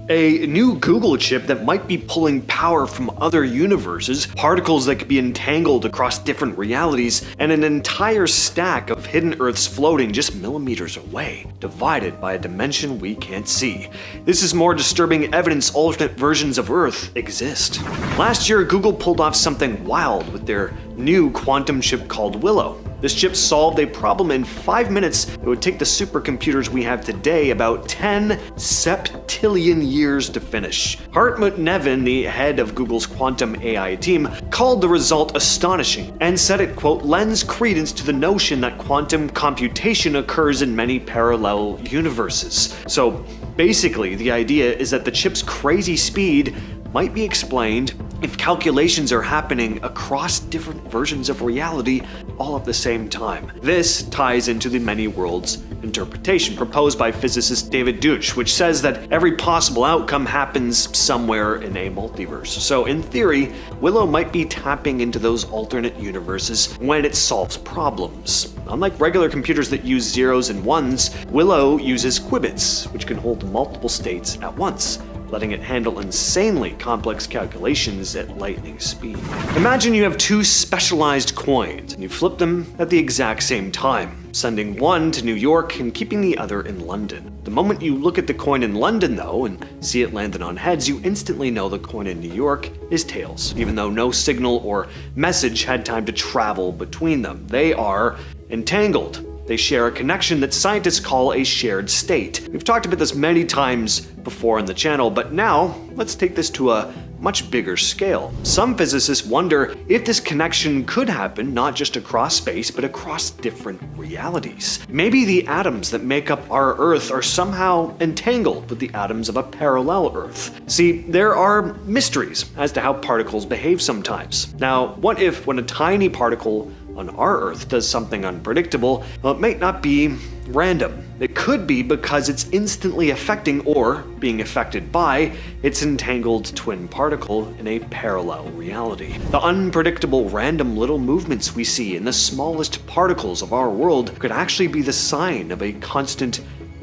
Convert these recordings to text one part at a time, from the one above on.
A new Google chip that might be pulling power from other universes, particles that could be entangled across different realities, and an entire stack of hidden Earths floating just millimeters away, divided by a dimension we can't see. This is more disturbing evidence alternate versions of Earth exist. Last year, Google pulled off something wild with their new quantum chip called Willow. This chip solved a problem in 5 minutes. It would take the supercomputers we have today about 10 septillion years to finish. Hartmut Nevin, the head of Google's quantum AI team, called the result astonishing and said it, quote, lends credence to the notion that quantum computation occurs in many parallel universes. So basically, the idea is that the chip's crazy speed might be explained if calculations are happening across different versions of reality all at the same time. This ties into the many worlds interpretation proposed by physicist David Deutsch, which says that every possible outcome happens somewhere in a multiverse. So in theory, Willow might be tapping into those alternate universes when it solves problems. Unlike regular computers that use zeros and ones, Willow uses qubits, which can hold multiple states at once, letting it handle insanely complex calculations at lightning speed. Imagine you have two specialized coins and you flip them at the exact same time, sending one to New York and keeping the other in London. The moment you look at the coin in London, though, and see it landed on heads, you instantly know the coin in New York is tails, even though no signal or message had time to travel between them. They are entangled. They share a connection that scientists call a shared state. We've talked about this many times before on the channel, but now let's take this to a much bigger scale. Some physicists wonder if this connection could happen not just across space, but across different realities. Maybe the atoms that make up our Earth are somehow entangled with the atoms of a parallel Earth. See, there are mysteries as to how particles behave sometimes. Now, what if when a tiny particle on our Earth does something unpredictable? Well, it might not be random. It could be because it's instantly affecting or being affected by its entangled twin particle in a parallel reality. The unpredictable random little movements we see in the smallest particles of our world could actually be the sign of a constant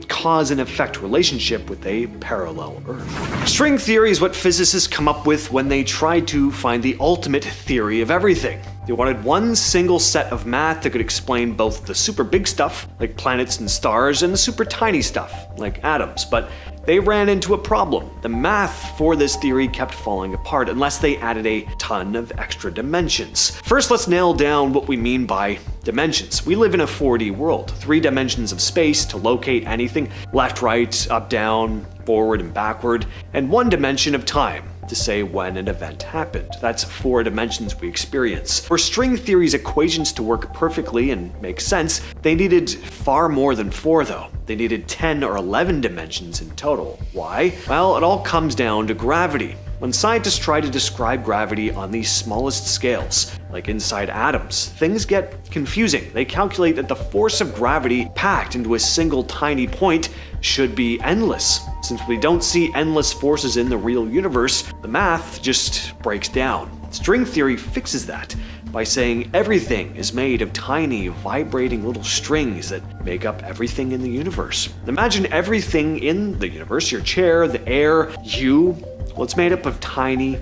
cause and effect relationship with a parallel Earth. String theory is what physicists come up with when they try to find the ultimate theory of everything. They wanted one single set of math that could explain both the super big stuff, like planets and stars, and the super tiny stuff, like atoms, but they ran into a problem. The math for this theory kept falling apart unless they added a ton of extra dimensions. First, let's nail down what we mean by dimensions. We live in a 4D world, 3 dimensions of space to locate anything, left, right, up, down, forward, and backward, and 1 dimension of time to say when an event happened. That's 4 dimensions we experience. For string theory's equations to work perfectly and make sense, they needed far more than 4 though. They needed 10 or 11 dimensions in total. Why? Well, it all comes down to gravity. When scientists try to describe gravity on the smallest scales, like inside atoms, things get confusing. They calculate that the force of gravity packed into a single tiny point should be endless. Since we don't see endless forces in the real universe, the math just breaks down. String theory fixes that by saying everything is made of tiny, vibrating little strings that make up everything in the universe. Imagine everything in the universe, your chair, the air, you. Well, it's made up of tiny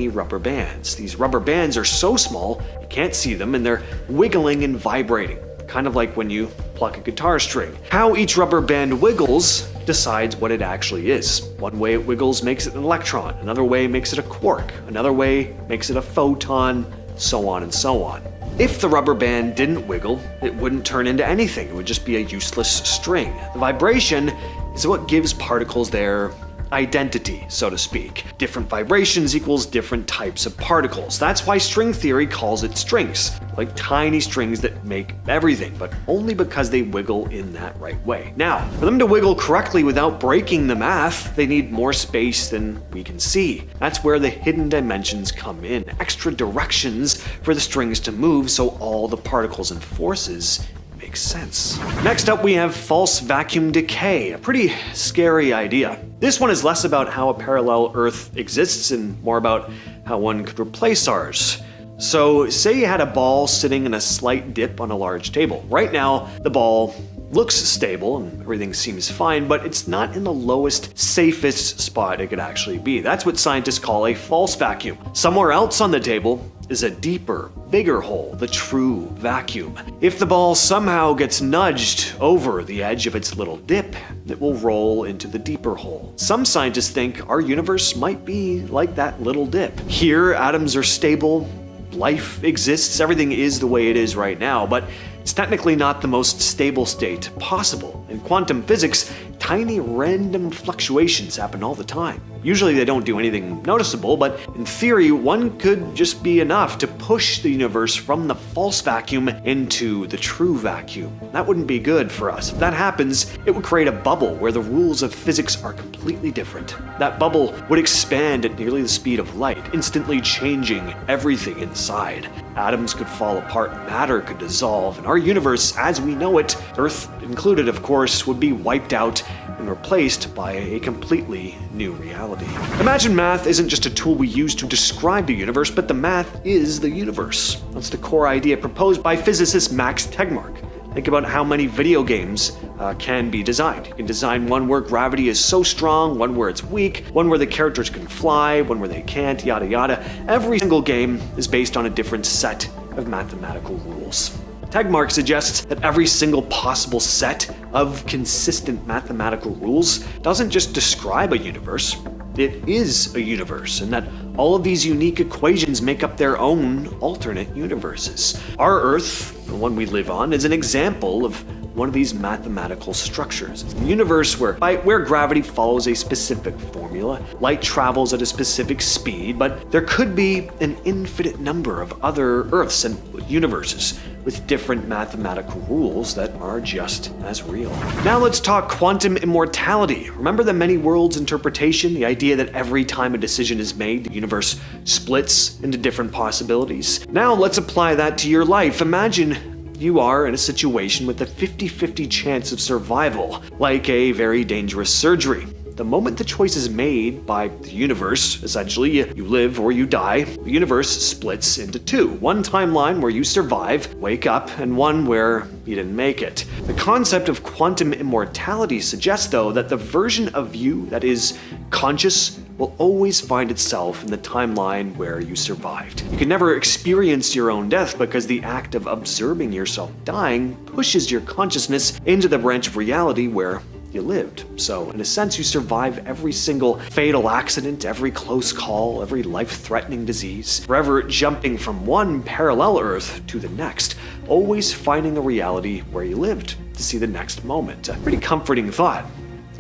rubber bands. These rubber bands are so small, you can't see them, and they're wiggling and vibrating, kind of like when you pluck a guitar string. How each rubber band wiggles decides what it actually is. One way it wiggles makes it an electron, another way makes it a quark, another way makes it a photon, so on and so on. If the rubber band didn't wiggle, it wouldn't turn into anything. It would just be a useless string. The vibration is what gives particles their identity, so to speak. Different vibrations equals different types of particles. That's why string theory calls it strings, like tiny strings that make everything, but only because they wiggle in that right way. Now, for them to wiggle correctly without breaking the math, they need more space than we can see. That's where the hidden dimensions come in, extra directions for the strings to move so all the particles and forces makes sense. Next up, we have false vacuum decay, a pretty scary idea. This one is less about how a parallel Earth exists and more about how one could replace ours. So say you had a ball sitting in a slight dip on a large table. Right now, the ball looks stable and everything seems fine, but it's not in the lowest, safest spot it could actually be. That's what scientists call a false vacuum. Somewhere else on the table is a deeper, bigger hole, the true vacuum. If the ball somehow gets nudged over the edge of its little dip, it will roll into the deeper hole. Some scientists think our universe might be like that little dip. Here, atoms are stable, life exists, everything is the way it is right now, but it's technically not the most stable state possible. In quantum physics, tiny random fluctuations happen all the time. Usually they don't do anything noticeable, but in theory, one could just be enough to push the universe from the false vacuum into the true vacuum. That wouldn't be good for us. If that happens, it would create a bubble where the rules of physics are completely different. That bubble would expand at nearly the speed of light, instantly changing everything inside. Atoms could fall apart, matter could dissolve, and our universe, as we know it, Earth included of course, would be wiped out and replaced by a completely new reality. Imagine math isn't just a tool we use to describe the universe, but the math is the universe. That's the core idea proposed by physicist Max Tegmark. Think about how many video games can be designed. You can design one where gravity is so strong, one where it's weak, one where the characters can fly, one where they can't, yada yada. Every single game is based on a different set of mathematical rules. Tegmark suggests that every single possible set of consistent mathematical rules doesn't just describe a universe, it is a universe, and that all of these unique equations make up their own alternate universes. Our Earth, the one we live on, is an example of one of these mathematical structures. It's a universe where gravity follows a specific formula, light travels at a specific speed, but there could be an infinite number of other Earths and universes with different mathematical rules that are just as real. Now let's talk quantum immortality. Remember the many worlds interpretation, the idea that every time a decision is made, the universe splits into different possibilities? Now let's apply that to your life. Imagine you are in a situation with a 50-50 chance of survival, like a very dangerous surgery. The moment the choice is made by the universe, essentially, you live or you die, the universe splits into two. One timeline where you survive, wake up, and one where you didn't make it. The concept of quantum immortality suggests, though, that the version of you that is conscious will always find itself in the timeline where you survived. You can never experience your own death because the act of observing yourself dying pushes your consciousness into the branch of reality where you lived. So, in a sense, you survive every single fatal accident, every close call, every life-threatening disease, forever jumping from one parallel Earth to the next, always finding a reality where you lived to see the next moment. A pretty comforting thought.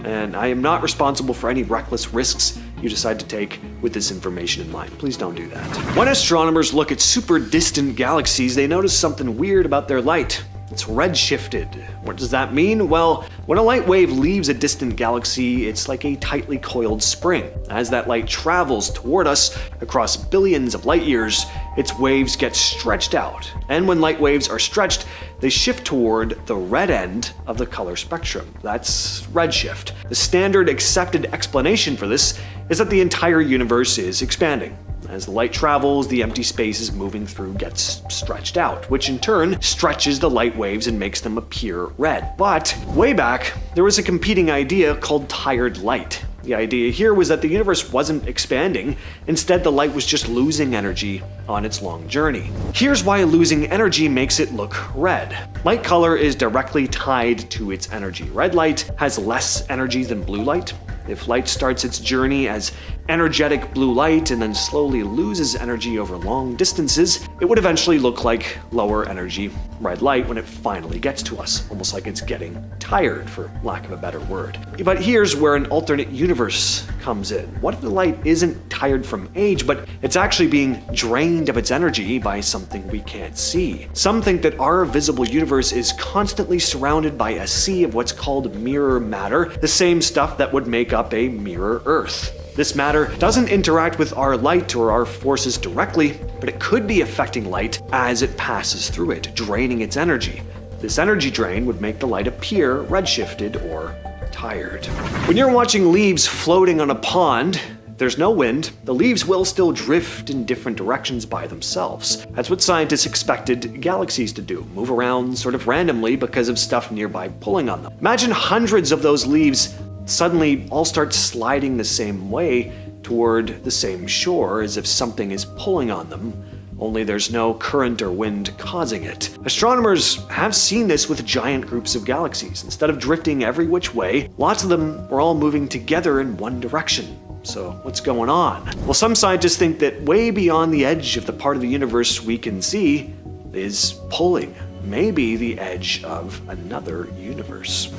And I am not responsible for any reckless risks you decide to take with this information in mind. Please don't do that. When astronomers look at super distant galaxies, they notice something weird about their light. It's redshifted. What does that mean? Well, when a light wave leaves a distant galaxy, it's like a tightly coiled spring. As that light travels toward us across billions of light years, its waves get stretched out. And when light waves are stretched, they shift toward the red end of the color spectrum. That's redshift. The standard accepted explanation for this is that the entire universe is expanding. As the light travels, the empty space is moving through gets stretched out, which in turn stretches the light waves and makes them appear red. But way back, there was a competing idea called tired light. The idea here was that the universe wasn't expanding, instead the light was just losing energy on its long journey. Here's why losing energy makes it look red. Light color is directly tied to its energy. Red light has less energy than blue light. If light starts its journey as energetic blue light and then slowly loses energy over long distances, it would eventually look like lower energy red light when it finally gets to us, almost like it's getting tired, for lack of a better word. But here's where an alternate universe comes in. What if the light isn't tired from age, but it's actually being drained of its energy by something we can't see? Some think that our visible universe is constantly surrounded by a sea of what's called mirror matter, the same stuff that would make up a mirror Earth. This matter doesn't interact with our light or our forces directly, but it could be affecting light as it passes through it, draining its energy. This energy drain would make the light appear redshifted or tired. When you're watching leaves floating on a pond, there's no wind, the leaves will still drift in different directions by themselves. That's what scientists expected galaxies to do, move around sort of randomly because of stuff nearby pulling on them. Imagine hundreds of those leaves suddenly all start sliding the same way toward the same shore as if something is pulling on them, only there's no current or wind causing it. Astronomers have seen this with giant groups of galaxies. Instead of drifting every which way, lots of them were all moving together in one direction. So what's going on? Well, some scientists think that way beyond the edge of the part of the universe we can see is pulling. Maybe the edge of another universe.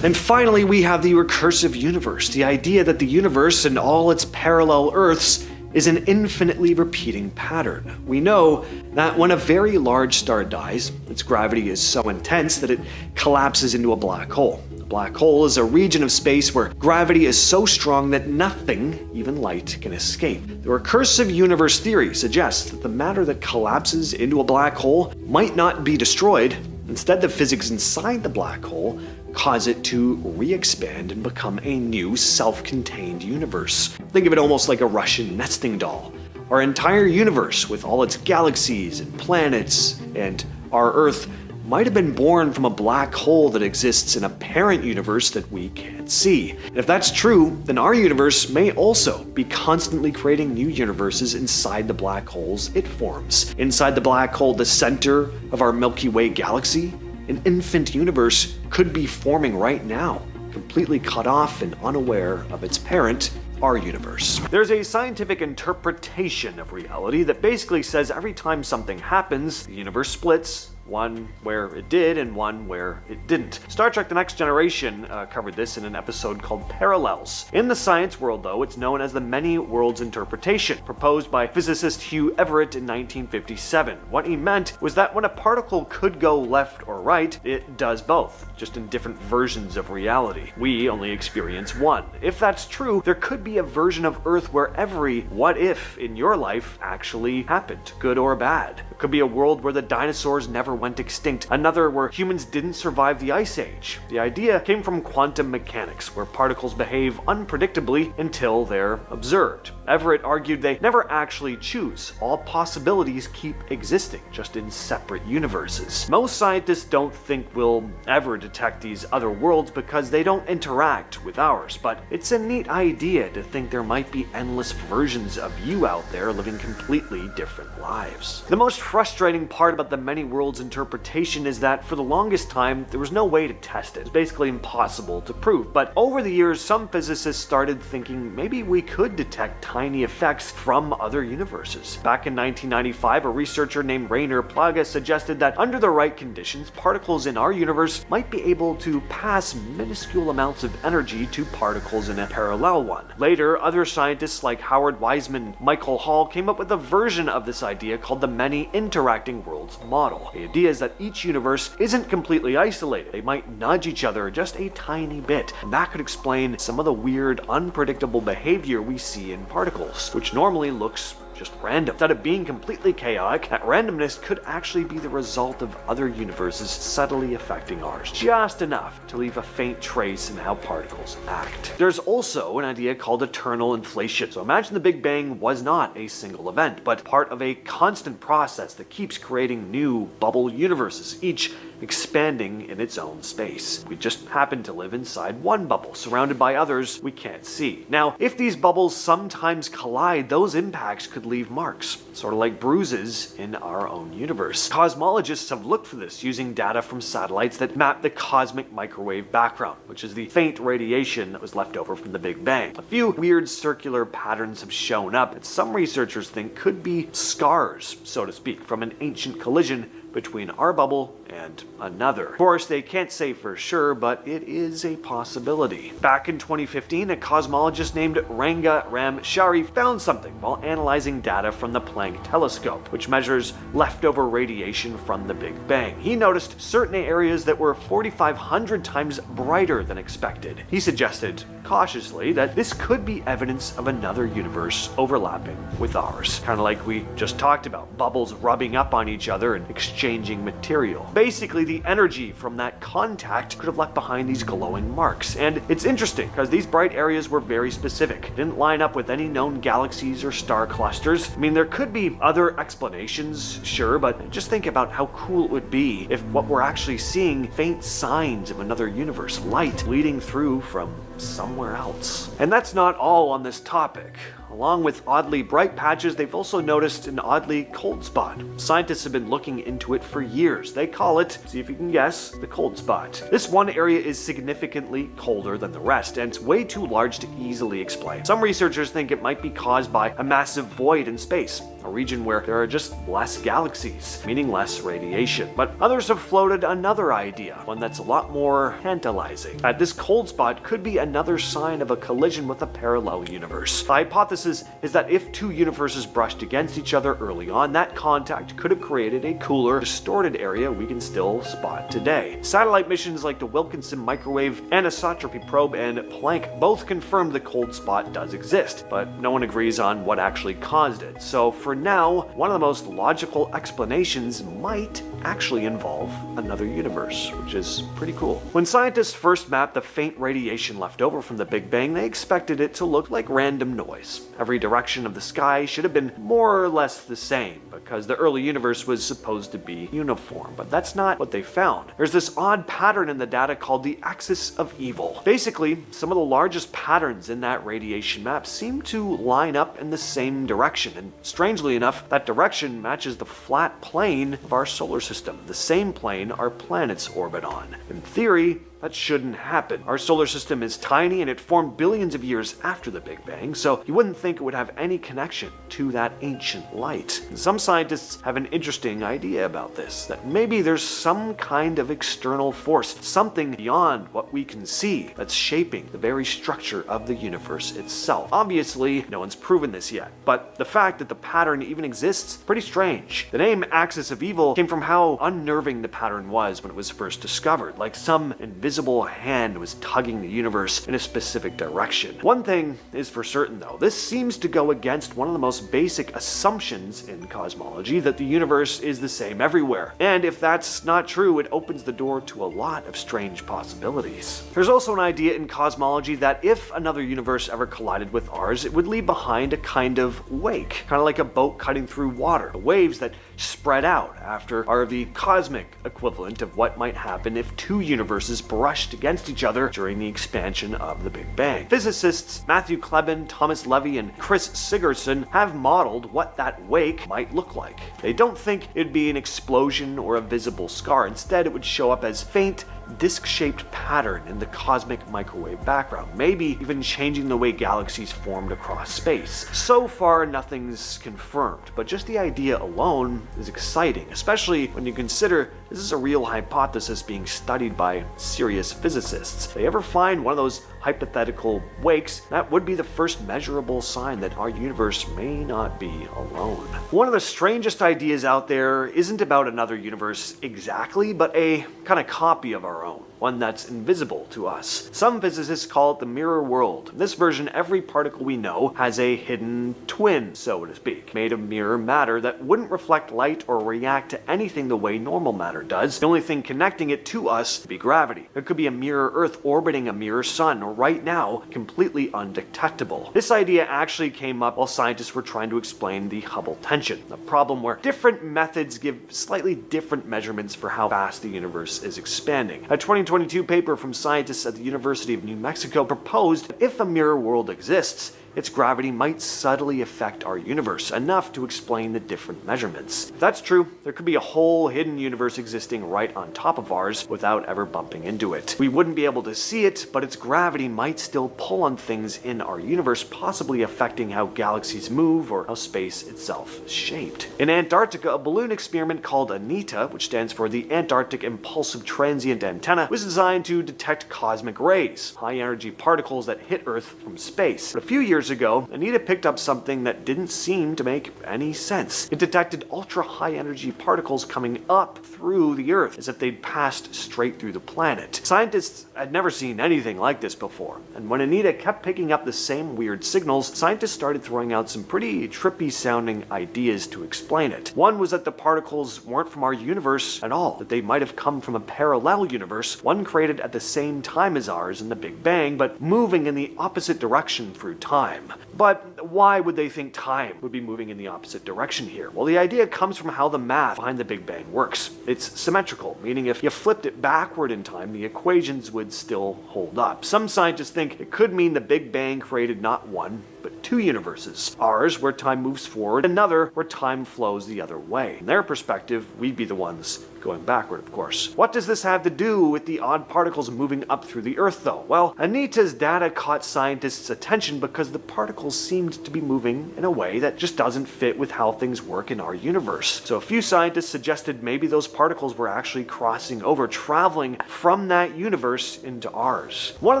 And finally, we have the recursive universe, the idea that the universe and all its parallel Earths is an infinitely repeating pattern. We know that when a very large star dies, its gravity is so intense that it collapses into a black hole. A black hole is a region of space where gravity is so strong that nothing, even light, can escape. The recursive universe theory suggests that the matter that collapses into a black hole might not be destroyed. Instead, the physics inside the black hole cause it to re-expand and become a new self-contained universe. Think of it almost like a Russian nesting doll. Our entire universe, with all its galaxies and planets and our Earth, might have been born from a black hole that exists in a parent universe that we can't see. And if that's true, then our universe may also be constantly creating new universes inside the black holes it forms. Inside the black hole, the center of our Milky Way galaxy, an infant universe could be forming right now, completely cut off and unaware of its parent, our universe. There's a scientific interpretation of reality that basically says every time something happens, the universe splits, one where it did and one where it didn't. Star Trek The Next Generation covered this in an episode called Parallels. In the science world, though, it's known as the many worlds interpretation, proposed by physicist Hugh Everett in 1957. What he meant was that when a particle could go left or right, it does both, just in different versions of reality. We only experience one. If that's true, there could be a version of Earth where every what if in your life actually happened, good or bad. It could be a world where the dinosaurs never went extinct, another where humans didn't survive the Ice Age. The idea came from quantum mechanics, where particles behave unpredictably until they're observed. Everett argued they never actually choose. All possibilities keep existing, just in separate universes. Most scientists don't think we'll ever detect these other worlds because they don't interact with ours, but it's a neat idea to think there might be endless versions of you out there living completely different lives. The most frustrating part about the many worlds interpretation is that for the longest time there was no way to test it. It's basically impossible to prove, but over the years some physicists started thinking maybe we could detect tiny effects from other universes. Back in 1995, a researcher named Rainer Plaga suggested that under the right conditions, particles in our universe might be able to pass minuscule amounts of energy to particles in a parallel one. Later, other scientists like Howard Wiseman and Michael Hall came up with a version of this idea called the many interacting worlds model. The idea is that each universe isn't completely isolated. They might nudge each other just a tiny bit, and that could explain some of the weird, unpredictable behavior we see in particles, which normally looks just random. Instead of being completely chaotic, that randomness could actually be the result of other universes subtly affecting ours, just enough to leave a faint trace in how particles act. There's also an idea called eternal inflation. So imagine the Big Bang was not a single event, but part of a constant process that keeps creating new bubble universes, each expanding in its own space. We just happen to live inside one bubble, surrounded by others we can't see. Now, if these bubbles sometimes collide, those impacts could leave marks, sort of like bruises in our own universe. Cosmologists have looked for this using data from satellites that map the cosmic microwave background, which is the faint radiation that was left over from the Big Bang. A few weird circular patterns have shown up that some researchers think could be scars, so to speak, from an ancient collision between our bubble and another. Of course, they can't say for sure, but it is a possibility. Back in 2015, a cosmologist named Ranga Ramshari found something while analyzing data from the Planck telescope, which measures leftover radiation from the Big Bang. He noticed certain areas that were 4,500 times brighter than expected. He suggested, cautiously, that this could be evidence of another universe overlapping with ours. Kind of like we just talked about, bubbles rubbing up on each other and exchanging exchanging material. Basically, the energy from that contact could have left behind these glowing marks. And it's interesting because these bright areas were very specific. Didn't line up with any known galaxies or star clusters. I mean, there could be other explanations, sure, but just think about how cool it would be if what we're actually seeing faint signs of another universe, light leading through from somewhere else. And that's not all on this topic. Along with oddly bright patches, they've also noticed an oddly cold spot. Scientists have been looking into it for years. They call it, see if you can guess, the cold spot. This one area is significantly colder than the rest, and it's way too large to easily explain. Some researchers think it might be caused by a massive void in space, a region where there are just less galaxies, meaning less radiation. But others have floated another idea, one that's a lot more tantalizing. That this cold spot could be another sign of a collision with a parallel universe. The hypothesis is that if two universes brushed against each other early on, that contact could have created a cooler, distorted area we can still spot today. Satellite missions like the Wilkinson Microwave Anisotropy Probe and Planck both confirmed the cold spot does exist, but no one agrees on what actually caused it. So for now, one of the most logical explanations might actually involve another universe, which is pretty cool. When scientists first mapped the faint radiation left over from the Big Bang, they expected it to look like random noise. Every direction of the sky should have been more or less the same, because the early universe was supposed to be uniform, but that's not what they found. There's this odd pattern in the data called the axis of evil. Basically, some of the largest patterns in that radiation map seem to line up in the same direction, and strangely enough, that direction matches the flat plane of our solar system, the same plane our planets orbit on. In theory, that shouldn't happen. Our solar system is tiny and it formed billions of years after the Big Bang, so you wouldn't think it would have any connection to that ancient light. And some scientists have an interesting idea about this, that maybe there's some kind of external force, something beyond what we can see, that's shaping the very structure of the universe itself. Obviously, no one's proven this yet, but the fact that the pattern even exists, pretty strange. The name Axis of Evil came from how unnerving the pattern was when it was first discovered, like some invisible hand was tugging the universe in a specific direction. One thing is for certain though, this seems to go against one of the most basic assumptions in cosmology, that the universe is the same everywhere. And if that's not true, it opens the door to a lot of strange possibilities. There's also an idea in cosmology that if another universe ever collided with ours, it would leave behind a kind of wake, kind of like a boat cutting through water. The waves that spread out after are the cosmic equivalent of what might happen if two universes brushed against each other during the expansion of the Big Bang. Physicists Matthew Klebin, Thomas Levy, and Chris Sigurdsson have modeled what that wake might look like. They don't think it'd be an explosion or a visible scar. Instead, it would show up as faint, disc-shaped pattern in the cosmic microwave background, maybe even changing the way galaxies formed across space. So far, nothing's confirmed, but just the idea alone is exciting, especially when you consider this is a real hypothesis being studied by serious physicists. If they ever find one of those hypothetical wakes, that would be the first measurable sign that our universe may not be alone. One of the strangest ideas out there isn't about another universe exactly, but a kind of copy of our own, one that's invisible to us. Some physicists call it the mirror world. In this version, every particle we know has a hidden twin, so to speak, made of mirror matter that wouldn't reflect light or react to anything the way normal matter does. The only thing connecting it to us would be gravity. It could be a mirror Earth orbiting a mirror sun, or right now, completely undetectable. This idea actually came up while scientists were trying to explain the Hubble tension, a problem where different methods give slightly different measurements for how fast the universe is expanding. A 2022 paper from scientists at the University of New Mexico proposed that if a mirror world exists, its gravity might subtly affect our universe, enough to explain the different measurements. If that's true, there could be a whole hidden universe existing right on top of ours without ever bumping into it. We wouldn't be able to see it, but its gravity might still pull on things in our universe, possibly affecting how galaxies move or how space itself is shaped. In Antarctica, a balloon experiment called ANITA, which stands for the Antarctic Impulsive Transient Antenna, was designed to detect cosmic rays, high-energy particles that hit Earth from space. But a few years years ago, Anita picked up something that didn't seem to make any sense. It detected ultra-high energy particles coming up through the Earth as if they'd passed straight through the planet. Scientists had never seen anything like this before, and when Anita kept picking up the same weird signals, scientists started throwing out some pretty trippy-sounding ideas to explain it. One was that the particles weren't from our universe at all, that they might have come from a parallel universe, one created at the same time as ours in the Big Bang, but moving in the opposite direction through time. But why would they think time would be moving in the opposite direction here? Well, the idea comes from how the math behind the Big Bang works. It's symmetrical, meaning if you flipped it backward in time, the equations would still hold up. Some scientists think it could mean the Big Bang created not one, but two universes. Ours, where time moves forward, another where time flows the other way. In their perspective, we'd be the ones going backward, of course. What does this have to do with the odd particles moving up through the Earth, though? Well, Anita's data caught scientists' attention because the particles seemed to be moving in a way that just doesn't fit with how things work in our universe. So a few scientists suggested maybe those particles were actually crossing over, traveling from that universe into ours. One of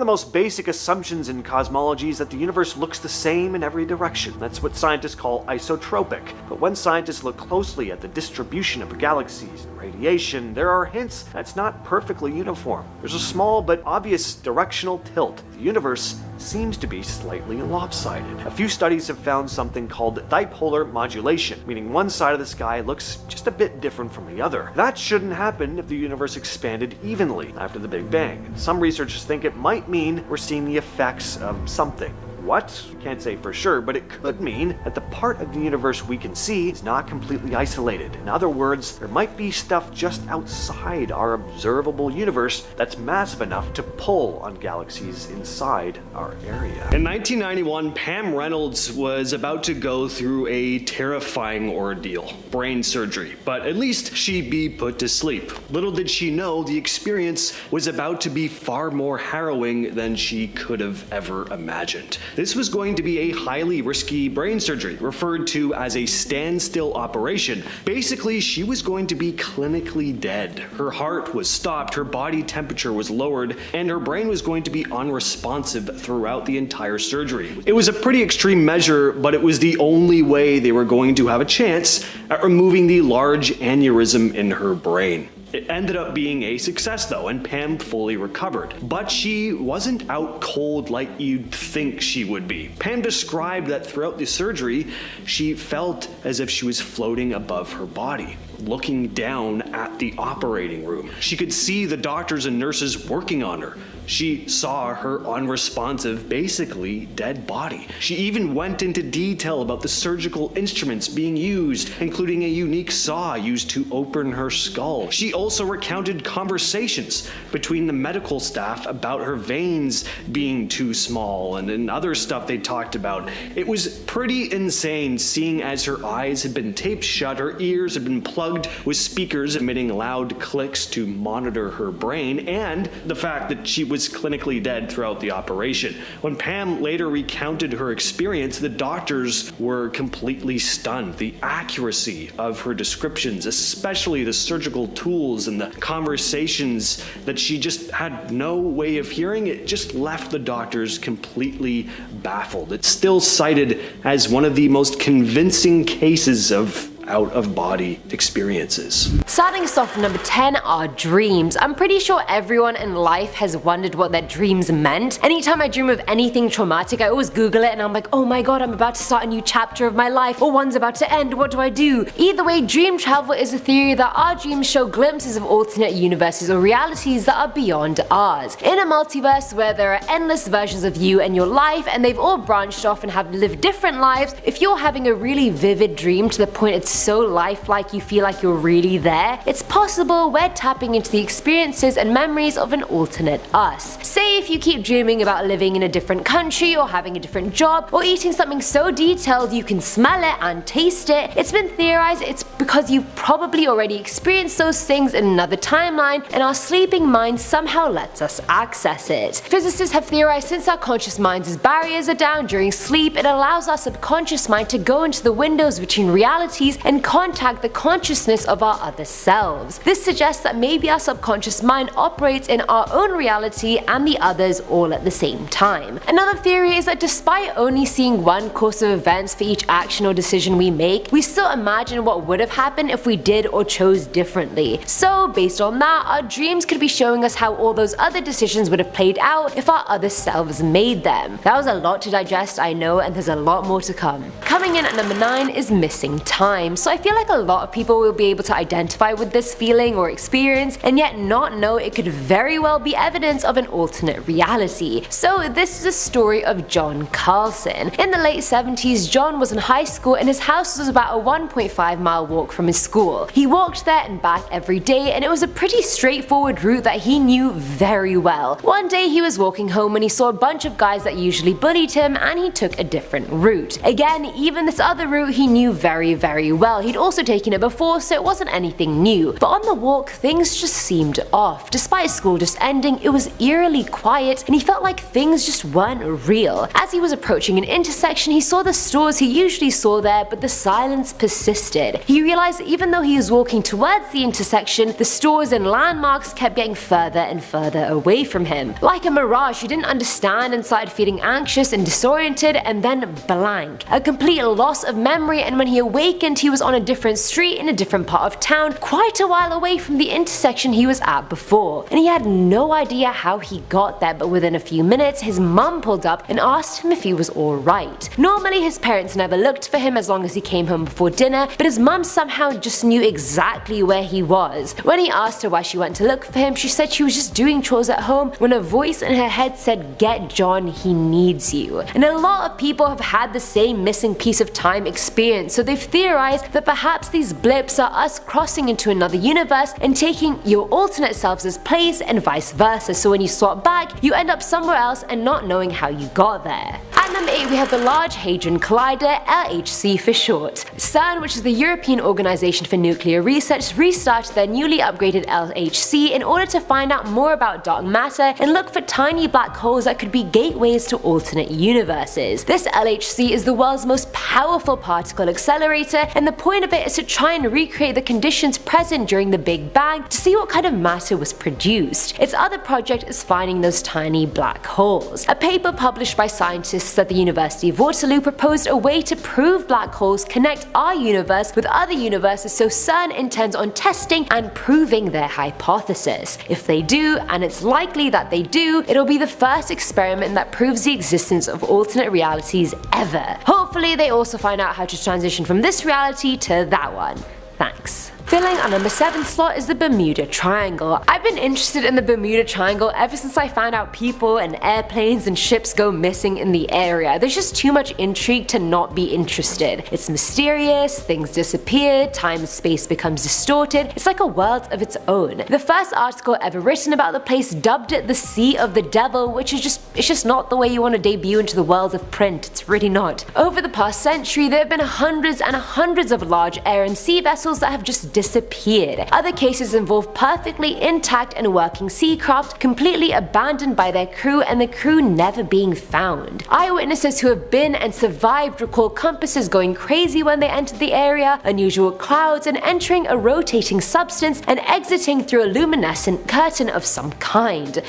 the most basic assumptions in cosmology is that the universe looks the same in every direction. That's what scientists call isotropic. But when scientists look closely at the distribution of galaxies and radiation, there are hints that's not perfectly uniform. There's a small but obvious directional tilt. The universe seems to be slightly lopsided. A few studies have found something called dipolar modulation, meaning one side of the sky looks just a bit different from the other. That shouldn't happen if the universe expanded evenly after the Big Bang. Some researchers think it might mean we're seeing the effects of something. What? We can't say for sure, but it could mean that the part of the universe we can see is not completely isolated. In other words, there might be stuff just outside our observable universe that's massive enough to pull on galaxies inside our area. In 1991, Pam Reynolds was about to go through a terrifying ordeal, brain surgery, but at least she'd be put to sleep. Little did she know the experience was about to be far more harrowing than she could have ever imagined. This was going to be a highly risky brain surgery, referred to as a standstill operation. Basically, she was going to be clinically dead. Her heart was stopped, her body temperature was lowered, and her brain was going to be unresponsive throughout the entire surgery. It was a pretty extreme measure, but it was the only way they were going to have a chance at removing the large aneurysm in her brain. It ended up being a success though, and Pam fully recovered. But she wasn't out cold like you'd think she would be. Pam described that throughout the surgery, she felt as if she was floating above her body, looking down at the operating room. She could see the doctors and nurses working on her. She saw her unresponsive, basically dead body. She even went into detail about the surgical instruments being used, including a unique saw used to open her skull. She also recounted conversations between the medical staff about her veins being too small and other stuff they talked about. It was pretty insane seeing as her eyes had been taped shut, her ears had been plugged with speakers emitting loud clicks to monitor her brain, and the fact that she was clinically dead throughout the operation. When Pam later recounted her experience, the doctors were completely stunned. The accuracy of her descriptions, especially the surgical tools and the conversations that she just had no way of hearing, it just left the doctors completely baffled. It's still cited as one of the most convincing cases of out-of-body experiences. Starting us off, number 10 are dreams. I'm pretty sure everyone in life has wondered what their dreams meant. Anytime I dream of anything traumatic, I always Google it and I'm like, oh my god, I'm about to start a new chapter of my life, or one's about to end, what do I do? Either way, dream travel is a theory that our dreams show glimpses of alternate universes or realities that are beyond ours. In a multiverse where there are endless versions of you and your life, and they've all branched off and have lived different lives, if you're having a really vivid dream to the point it's so lifelike you feel like you're really there, it's possible we're tapping into the experiences and memories of an alternate us. Say if you keep dreaming about living in a different country, or having a different job, or eating something so detailed you can smell it and taste it, it's been theorized it's because you've probably already experienced those things in another timeline, and our sleeping mind somehow lets us access it. Physicists have theorized since our conscious minds' barriers are down during sleep, it allows our subconscious mind to go into the windows between realities and contact the consciousness of our other selves. This suggests that maybe our subconscious mind operates in our own reality and the others all at the same time. Another theory is that despite only seeing one course of events for each action or decision we make, we still imagine what would have happened if we did or chose differently. So based on that, our dreams could be showing us how all those other decisions would have played out if our other selves made them. That was a lot to digest, I know, and there's a lot more to come. Coming in at number 9 is missing time. So I feel like a lot of people will be able to identify with this feeling or experience and yet not know it could very well be evidence of an alternate reality. So this is a story of John Carlson. In the late 70s, John was in high school and his house was about a 1.5-mile walk from his school. He walked there and back every day, and it was a pretty straightforward route that he knew very well. One day he was walking home when he saw a bunch of guys that usually bullied him, and he took a different route. Again, even this other route he knew very well. He'd also taken it before, so it wasn't anything new. But on the walk, things just seemed off. Despite school just ending, it was eerily quiet, and he felt like things just weren't real. As he was approaching an intersection, he saw the stores he usually saw there, but the silence persisted. He realized that even though he was walking towards the intersection, the stores and landmarks kept getting further and further away from him. Like a mirage, he didn't understand and started feeling anxious and disoriented, and then blank. A complete loss of memory, and when he awakened, he was on a different street in a different part of town, quite a while away from the intersection he was at before. And he had no idea how he got there, but within a few minutes, his mum pulled up and asked him if he was alright. Normally, his parents never looked for him as long as he came home before dinner, but his mum somehow just knew exactly where he was. When he asked her why she went to look for him, she said she was just doing chores at home when a voice in her head said, "Get John, he needs you." And a lot of people have had the same missing piece of time experience, so they've theorized that perhaps these blips are us crossing into another universe and taking your alternate selves' place and vice versa, so when you swap back, you end up somewhere else and not knowing how you got there. At number 8 we have the Large Hadron Collider, LHC for short. CERN, which is the European Organization for Nuclear Research, restarted their newly upgraded LHC in order to find out more about dark matter and look for tiny black holes that could be gateways to alternate universes. This LHC is the world's most powerful particle accelerator, and the point of it is to try and recreate the conditions present during the Big Bang to see what kind of matter was produced. Its other project is finding those tiny black holes. A paper published by scientists at the University of Waterloo proposed a way to prove black holes connect our universe with other universes, so CERN intends on testing and proving their hypothesis. If they do, and it's likely that they do, it'll be the first experiment that proves the existence of alternate realities ever. Hopefully they also find out how to transition from this reality to that one. Thanks. Filling our number 7 slot is the Bermuda Triangle. I've been interested in the Bermuda Triangle ever since I found out people and airplanes and ships go missing in the area. There's just too much intrigue to not be interested. It's mysterious, things disappear, time and space becomes distorted. It's like a world of its own. The first article ever written about the place dubbed it the Sea of the Devil, which is just not the way you want to debut into the world of print. It's really not. Over the past century, there have been hundreds and hundreds of large air and sea vessels that have just disappeared. Other cases involve perfectly intact and working sea craft completely abandoned by their crew and the crew never being found. Eyewitnesses who have been and survived recall compasses going crazy when they entered the area, unusual clouds, and entering a rotating substance and exiting through a luminescent curtain of some kind.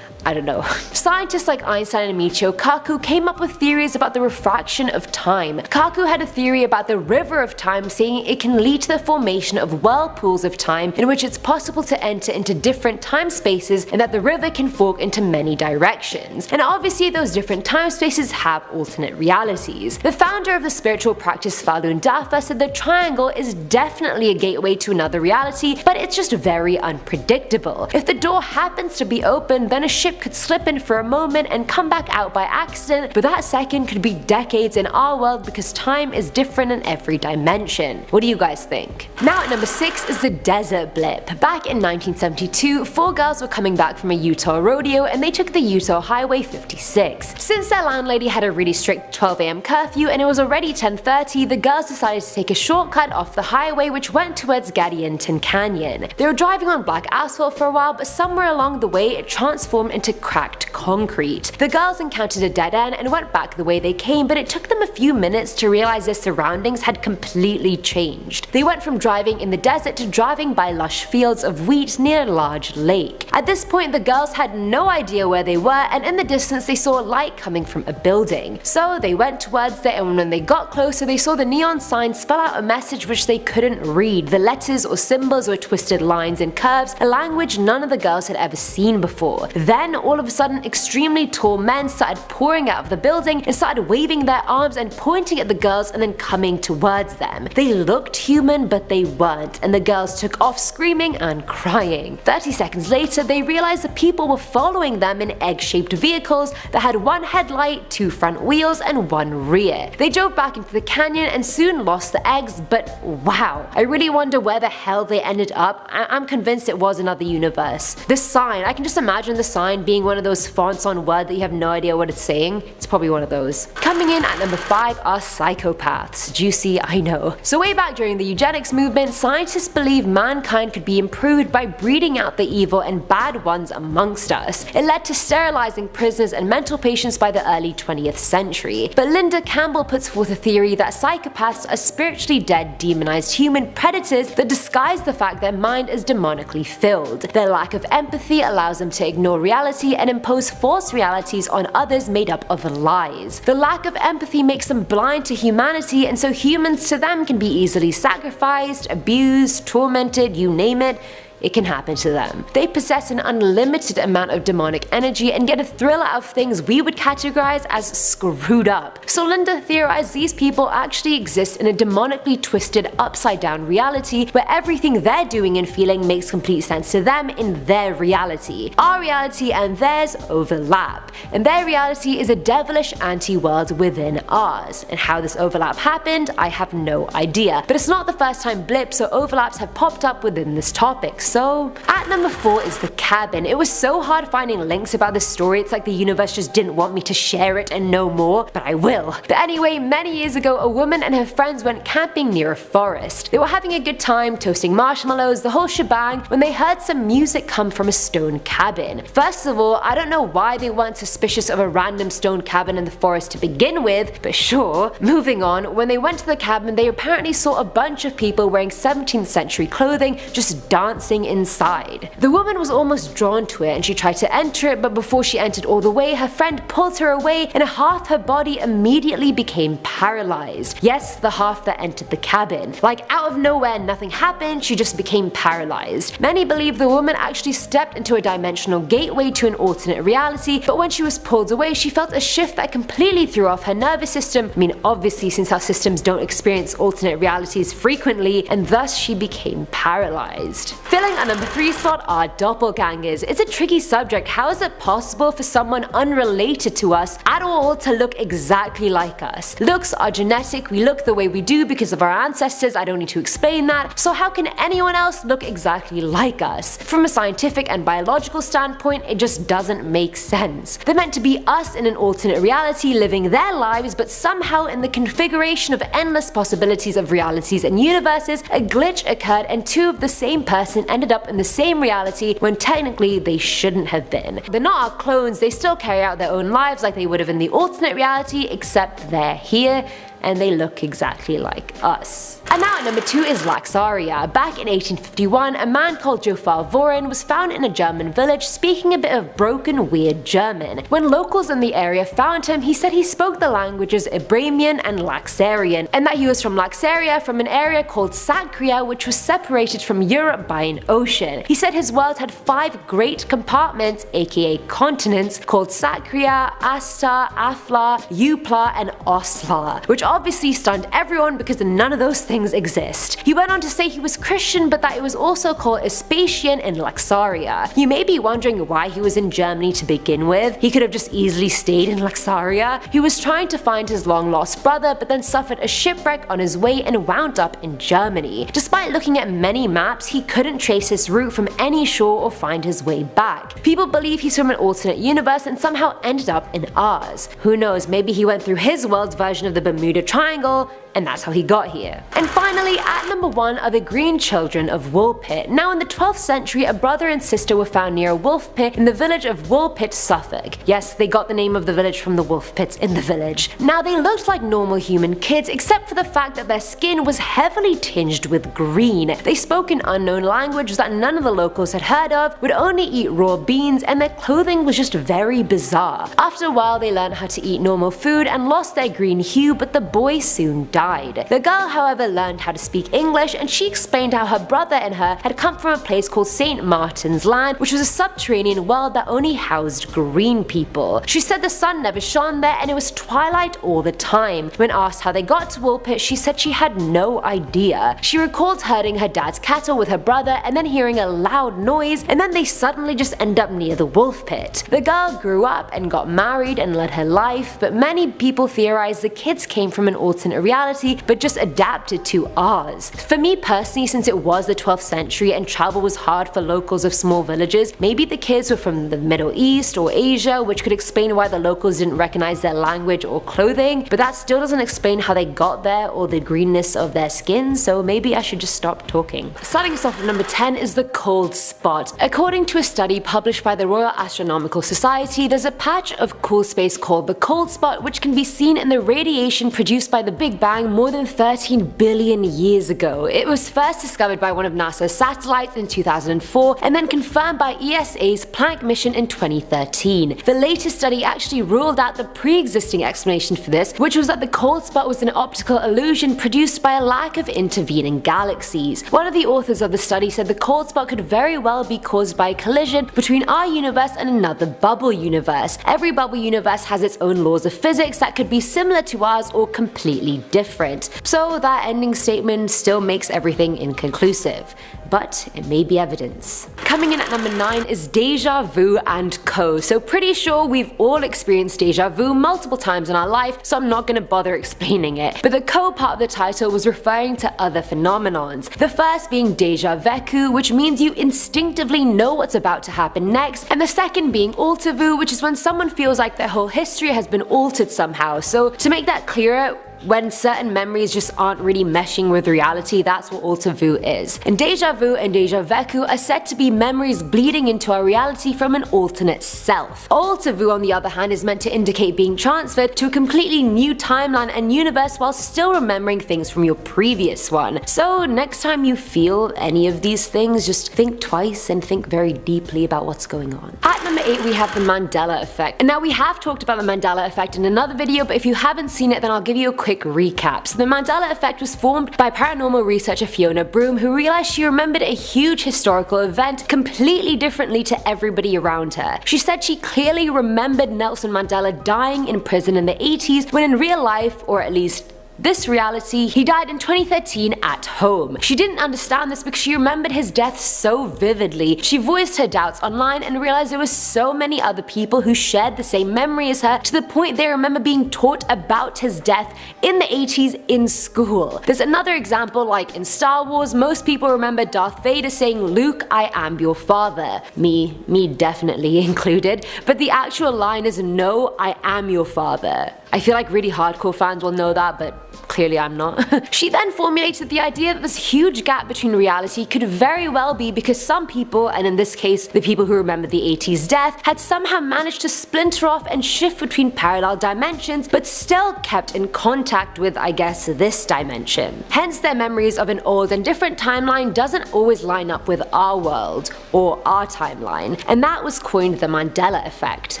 I don't know. Scientists like Einstein and Michio Kaku came up with theories about the refraction of time. Kaku had a theory about the river of time, saying it can lead to the formation of whirlpools of time in which it's possible to enter into different time spaces and that the river can fork into many directions. And obviously those different time spaces have alternate realities. The founder of the spiritual practice Falun Dafa said the triangle is definitely a gateway to another reality, but it's just very unpredictable. If the door happens to be open, then a ship could slip in for a moment and come back out by accident, but that second could be decades in our world because time is different in every dimension. What do you guys think? Now at number 6 is the Desert Blip. Back in 1972, 4 girls were coming back from a Utah rodeo and they took the Utah Highway 56. Since their landlady had a really strict 12 AM curfew and it was already 10:30, the girls decided to take a shortcut off the highway which went towards Gadianton Canyon. They were driving on black asphalt for a while, but somewhere along the way it transformed into cracked concrete. The girls encountered a dead end and went back the way they came, but it took them a few minutes to realize their surroundings had completely changed. They went from driving in the desert to driving by lush fields of wheat near a large lake. At this point, the girls had no idea where they were, and in the distance they saw light coming from a building. So they went towards it, and when they got closer they saw the neon sign spell out a message which they couldn't read. The letters or symbols were twisted lines and curves, a language none of the girls had ever seen before. Then all of a sudden, extremely tall men started pouring out of the building and started waving their arms and pointing at the girls and then coming towards them. They looked human, but they weren't, and the girls took off screaming and crying. 30 seconds later, they realized the people were following them in egg-shaped vehicles that had one headlight, two front wheels, and one rear. They drove back into the canyon and soon lost the eggs, but wow, I really wonder where the hell they ended up. I'm convinced it was another universe. The sign, I can just imagine the sign being one of those fonts on Word that you have no idea what it's saying. It's probably one of those. Coming in at number 5 are psychopaths. Juicy, I know. So way back during the eugenics movement, scientists believed mankind could be improved by breeding out the evil and bad ones amongst us. It led to sterilizing prisoners and mental patients by the early 20th century. But Linda Campbell puts forth a theory that psychopaths are spiritually dead, demonized human predators that disguise the fact their mind is demonically filled. Their lack of empathy allows them to ignore reality and impose false realities on others made up of lies. The lack of empathy makes them blind to humanity, and so humans to them can be easily sacrificed, abused, tormented, you name it. It can happen to them. They possess an unlimited amount of demonic energy and get a thrill out of things we would categorize as screwed up. So Linda theorized these people actually exist in a demonically twisted upside down reality where everything they're doing and feeling makes complete sense to them in their reality. Our reality and theirs overlap, and their reality is a devilish anti-world within ours. And how this overlap happened, I have no idea. But it's not the first time blips or overlaps have popped up within this topic. So, at number 4 is The Cabin. It was so hard finding links about this story, it's like the universe just didn't want me to share it and know more, but I will. But anyway, many years ago, a woman and her friends went camping near a forest. They were having a good time, toasting marshmallows, the whole shebang, when they heard some music come from a stone cabin. First of all, I don't know why they weren't suspicious of a random stone cabin in the forest to begin with, but sure. Moving on, when they went to the cabin, they apparently saw a bunch of people wearing 17th century clothing just dancing inside. The woman was almost drawn to it and she tried to enter it, but before she entered all the way, her friend pulled her away and half her body immediately became paralyzed. Yes, the half that entered the cabin. Like out of nowhere, nothing happened, she just became paralyzed. Many believe the woman actually stepped into a dimensional gateway to an alternate reality, but when she was pulled away, she felt a shift that completely threw off her nervous system. I mean, obviously, since our systems don't experience alternate realities frequently, and thus she became paralyzed. Filling a number 3 slot are doppelgangers. It's a tricky subject. How is it possible for someone unrelated to us at all to look exactly like us? Looks are genetic, we look the way we do because of our ancestors, I don't need to explain that, so how can anyone else look exactly like us? From a scientific and biological standpoint, it just doesn't make sense. They're meant to be us in an alternate reality living their lives, but somehow in the configuration of endless possibilities of realities and universes, a glitch occurred and two of the same person ended up in the same reality when technically they shouldn't have been. They're not our clones, they still carry out their own lives like they would have in the alternate reality, except they're here and they look exactly like us. And now at number 2 is Laxaria. Back in 1851, a man called Jofar Vorin was found in a German village speaking a bit of broken, weird German. When locals in the area found him, he said he spoke the languages Ibramian and Laxarian, and that he was from Laxaria, from an area called Sacria, which was separated from Europe by an ocean. He said his world had 5 great compartments, aka continents, called Sacria, Asta, Afla, Eupla, and Osla, which obviously stunned everyone because none of those things exist. He went on to say he was Christian, but that it was also called Aspasian in Laxaria. You may be wondering why he was in Germany to begin with. He could have just easily stayed in Laxaria. He was trying to find his long lost brother, but then suffered a shipwreck on his way and wound up in Germany. Despite looking at many maps, he couldn't trace his route from any shore or find his way back. People believe he's from an alternate universe and somehow ended up in ours. Who knows, maybe he went through his world's version of the Bermuda Triangle and that's how he got here. And finally, at number 1 are the Green Children of Woolpit. Now in the 12th century, a brother and sister were found near a wolf pit in the village of Woolpit, Suffolk. Yes, they got the name of the village from the wolf pits in the village. Now they looked like normal human kids except for the fact that their skin was heavily tinged with green. They spoke an unknown language that none of the locals had heard of, would only eat raw beans, and their clothing was just very bizarre. After a while they learned how to eat normal food and lost their green hue, but the boy soon died. The girl, however, learned how to speak English, and she explained how her brother and her had come from a place called St. Martin's Land, which was a subterranean world that only housed green people. She said the sun never shone there and it was twilight all the time. When asked how they got to Woolpit, she said she had no idea. She recalled herding her dad's cattle with her brother and then hearing a loud noise, and then they suddenly just end up near the wolf pit. The girl grew up and got married and led her life, but many people theorize the kids came from an alternate reality but just adapted to ours. For me personally, since it was the 12th century and travel was hard for locals of small villages, maybe the kids were from the Middle East or Asia, which could explain why the locals didn't recognize their language or clothing, but that still doesn't explain how they got there or the greenness of their skin, so maybe I should just stop talking. Starting us off at number 10 is the cold spot. According to a study published by the Royal Astronomical Society, there's a patch of cool space called the cold spot which can be seen in the radiation produced by the Big Bang more than 13 billion years ago. It was first discovered by one of NASA's satellites in 2004 and then confirmed by ESA's Planck mission in 2013. The latest study actually ruled out the pre-existing explanation for this, which was that the cold spot was an optical illusion produced by a lack of intervening galaxies. One of the authors of the study said the cold spot could very well be caused by a collision between our universe and another bubble universe. Every bubble universe has its own laws of physics that could be similar to ours or completely different. So that ending statement still makes everything inconclusive, but it may be evidence. Coming in at number 9 is Deja Vu and Co. So pretty sure we've all experienced deja vu multiple times in our life, so I'm not gonna bother explaining it. But the Co part of the title was referring to other phenomenons. The first being deja vu, which means you instinctively know what's about to happen next, and the second being alter vu, which is when someone feels like their whole history has been altered somehow. So to make that clearer, when certain memories just aren't really meshing with reality, that's what alter vu is. And deja vu and deja vu are said to be memories bleeding into our reality from an alternate self. Alter vu, on the other hand, is meant to indicate being transferred to a completely new timeline and universe while still remembering things from your previous one. So next time you feel any of these things, just think twice and think very deeply about what's going on. At number 8 we have the Mandela effect. And now we have talked about the Mandela effect in another video, but if you haven't seen it then I'll give you a quick recap. So the Mandela effect was formed by paranormal researcher Fiona Broom, who realized she remembered a huge historical event completely differently to everybody around her. She said she clearly remembered Nelson Mandela dying in prison in the 80s, when in real life, or at least this reality, he died in 2013 at home. She didn't understand this because she remembered his death so vividly. She voiced her doubts online and realized there were so many other people who shared the same memory as her, to the point they remember being taught about his death in the 80s in school. There's another example, like in Star Wars, most people remember Darth Vader saying, "Luke, I am your father." Me definitely included, but the actual line is, "No, I am your father." I feel like really hardcore fans will know that, but clearly I'm not. She then formulated the idea that this huge gap between reality could very well be because some people, and in this case the people who remember the 80s death, had somehow managed to splinter off and shift between parallel dimensions, but still kept in contact with, I guess, this dimension. Hence their memories of an old and different timeline doesn't always line up with our world, or our timeline, and that was coined the Mandela effect.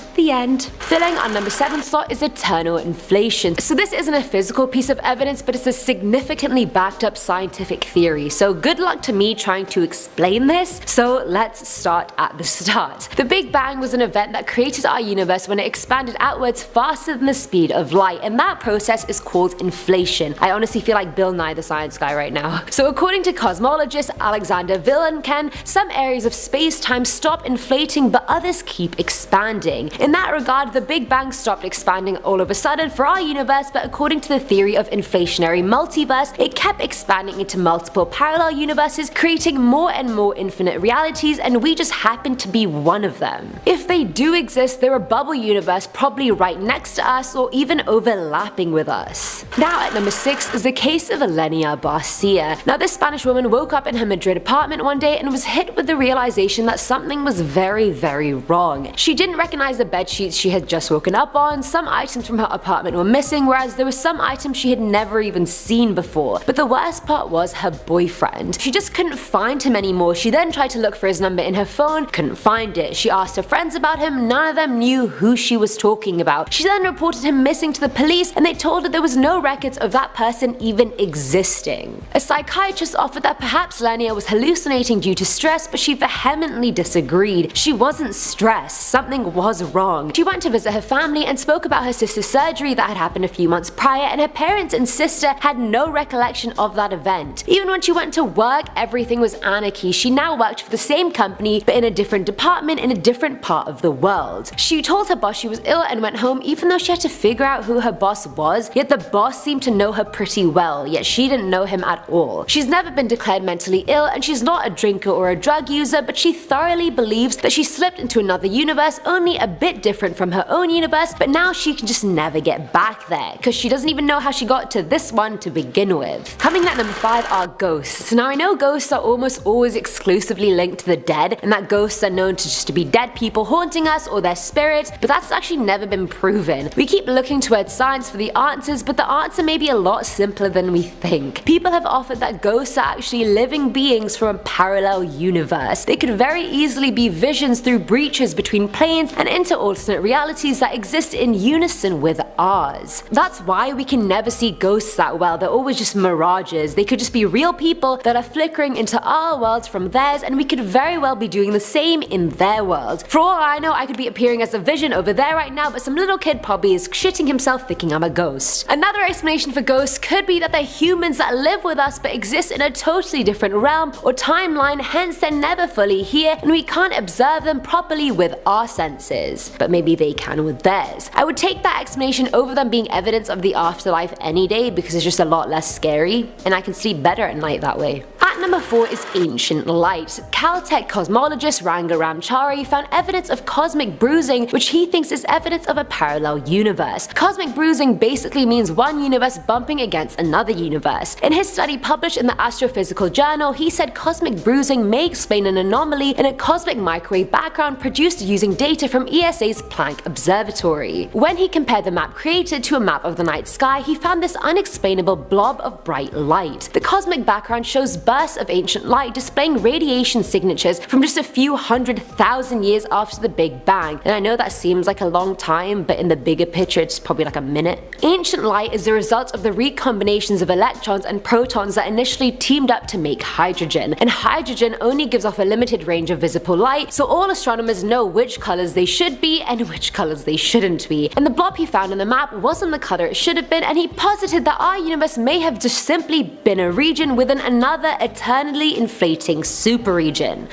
The end. Filling our number 7 slot is eternal inflation. So this isn't a physical piece of evidence, but it's a significantly backed up scientific theory, so good luck to me trying to explain this. So let's start at the start. The Big Bang was an event that created our universe when it expanded outwards faster than the speed of light, and that process is called inflation. I honestly feel like Bill Nye the Science Guy right now. So according to cosmologist Alexander Vilenkin, some areas of space-time stop inflating but others keep expanding. In that regard, the Big Bang stopped expanding all of a sudden for our universe, but according to the theory of inflation inflationary multiverse, it kept expanding into multiple parallel universes, creating more and more infinite realities, and we just happen to be one of them. If they do exist, they're a bubble universe probably right next to us or even overlapping with us. Now at number 6 is the case of Elenia Barcia. Now this Spanish woman woke up in her Madrid apartment one day and was hit with the realization that something was very, very wrong. She didn't recognize the bed sheets she had just woken up on, some items from her apartment were missing, whereas there were some items she had never even seen before. But the worst part was her boyfriend. She just couldn't find him anymore. She then tried to look for his number in her phone, couldn't find it. She asked her friends about him, none of them knew who she was talking about. She then reported him missing to the police and they told her there was no records of that person even existing. A psychiatrist offered that perhaps Lenia was hallucinating due to stress, but she vehemently disagreed. She wasn't stressed, something was wrong. She went to visit her family and spoke about her sister's surgery that had happened a few months prior, and her parents and sister had no recollection of that event. Even when she went to work, everything was anarchy. She now worked for the same company but in a different department in a different part of the world. She told her boss she was ill and went home even though she had to figure out who her boss was, yet the boss seemed to know her pretty well, yet she didn't know him at all. She's never been declared mentally ill and she's not a drinker or a drug user, but she thoroughly believes that she slipped into another universe, only a bit different from her own universe, but now she can just never get back there, because she doesn't even know how she got to this one to begin with. Coming at number 5 are ghosts. Now I know ghosts are almost always exclusively linked to the dead, and that ghosts are known to just be dead people haunting us or their spirits, but that's actually never been proven. We keep looking towards science for the answers, but the answer may be a lot simpler than we think. People have offered that ghosts are actually living beings from a parallel universe. They could very easily be visions through breaches between planes and into alternate realities that exist in unison with ours. That's why we can never see ghosts that well. They're always just mirages. They could just be real people that are flickering into our worlds from theirs, and we could very well be doing the same in their world. For all I know, I could be appearing as a vision over there right now, but some little kid probably is shitting himself thinking I'm a ghost. Another explanation for ghosts could be that they're humans that live with us but exist in a totally different realm or timeline, hence they're never fully here and we can't observe them properly with our senses, but maybe they can with theirs. I would take that explanation over them being evidence of the afterlife any day, because it's just a lot less scary and I can sleep better at night that way. At number 4 is ancient light. Caltech cosmologist Ranga Ramchari found evidence of cosmic bruising, which he thinks is evidence of a parallel universe. Cosmic bruising basically means one universe bumping against another universe. In his study published in the Astrophysical Journal, he said cosmic bruising may explain an anomaly in a cosmic microwave background produced using data from ESA's Planck Observatory. When he compared the map created to a map of the night sky, he found this unexplainable blob of bright light. The cosmic background shows bursts of ancient light displaying radiation signatures from just a few 100,000 years after the Big Bang. And I know that seems like a long time, but in the bigger picture it's probably like a minute. Ancient light is the result of the recombinations of electrons and protons that initially teamed up to make hydrogen. And hydrogen only gives off a limited range of visible light, so all astronomers know which colors they should be and which colors they shouldn't be. And the blob he found on the map wasn't the color it should have been, and he posited that our universe may have just simply been a region within another eternally inflating superregion.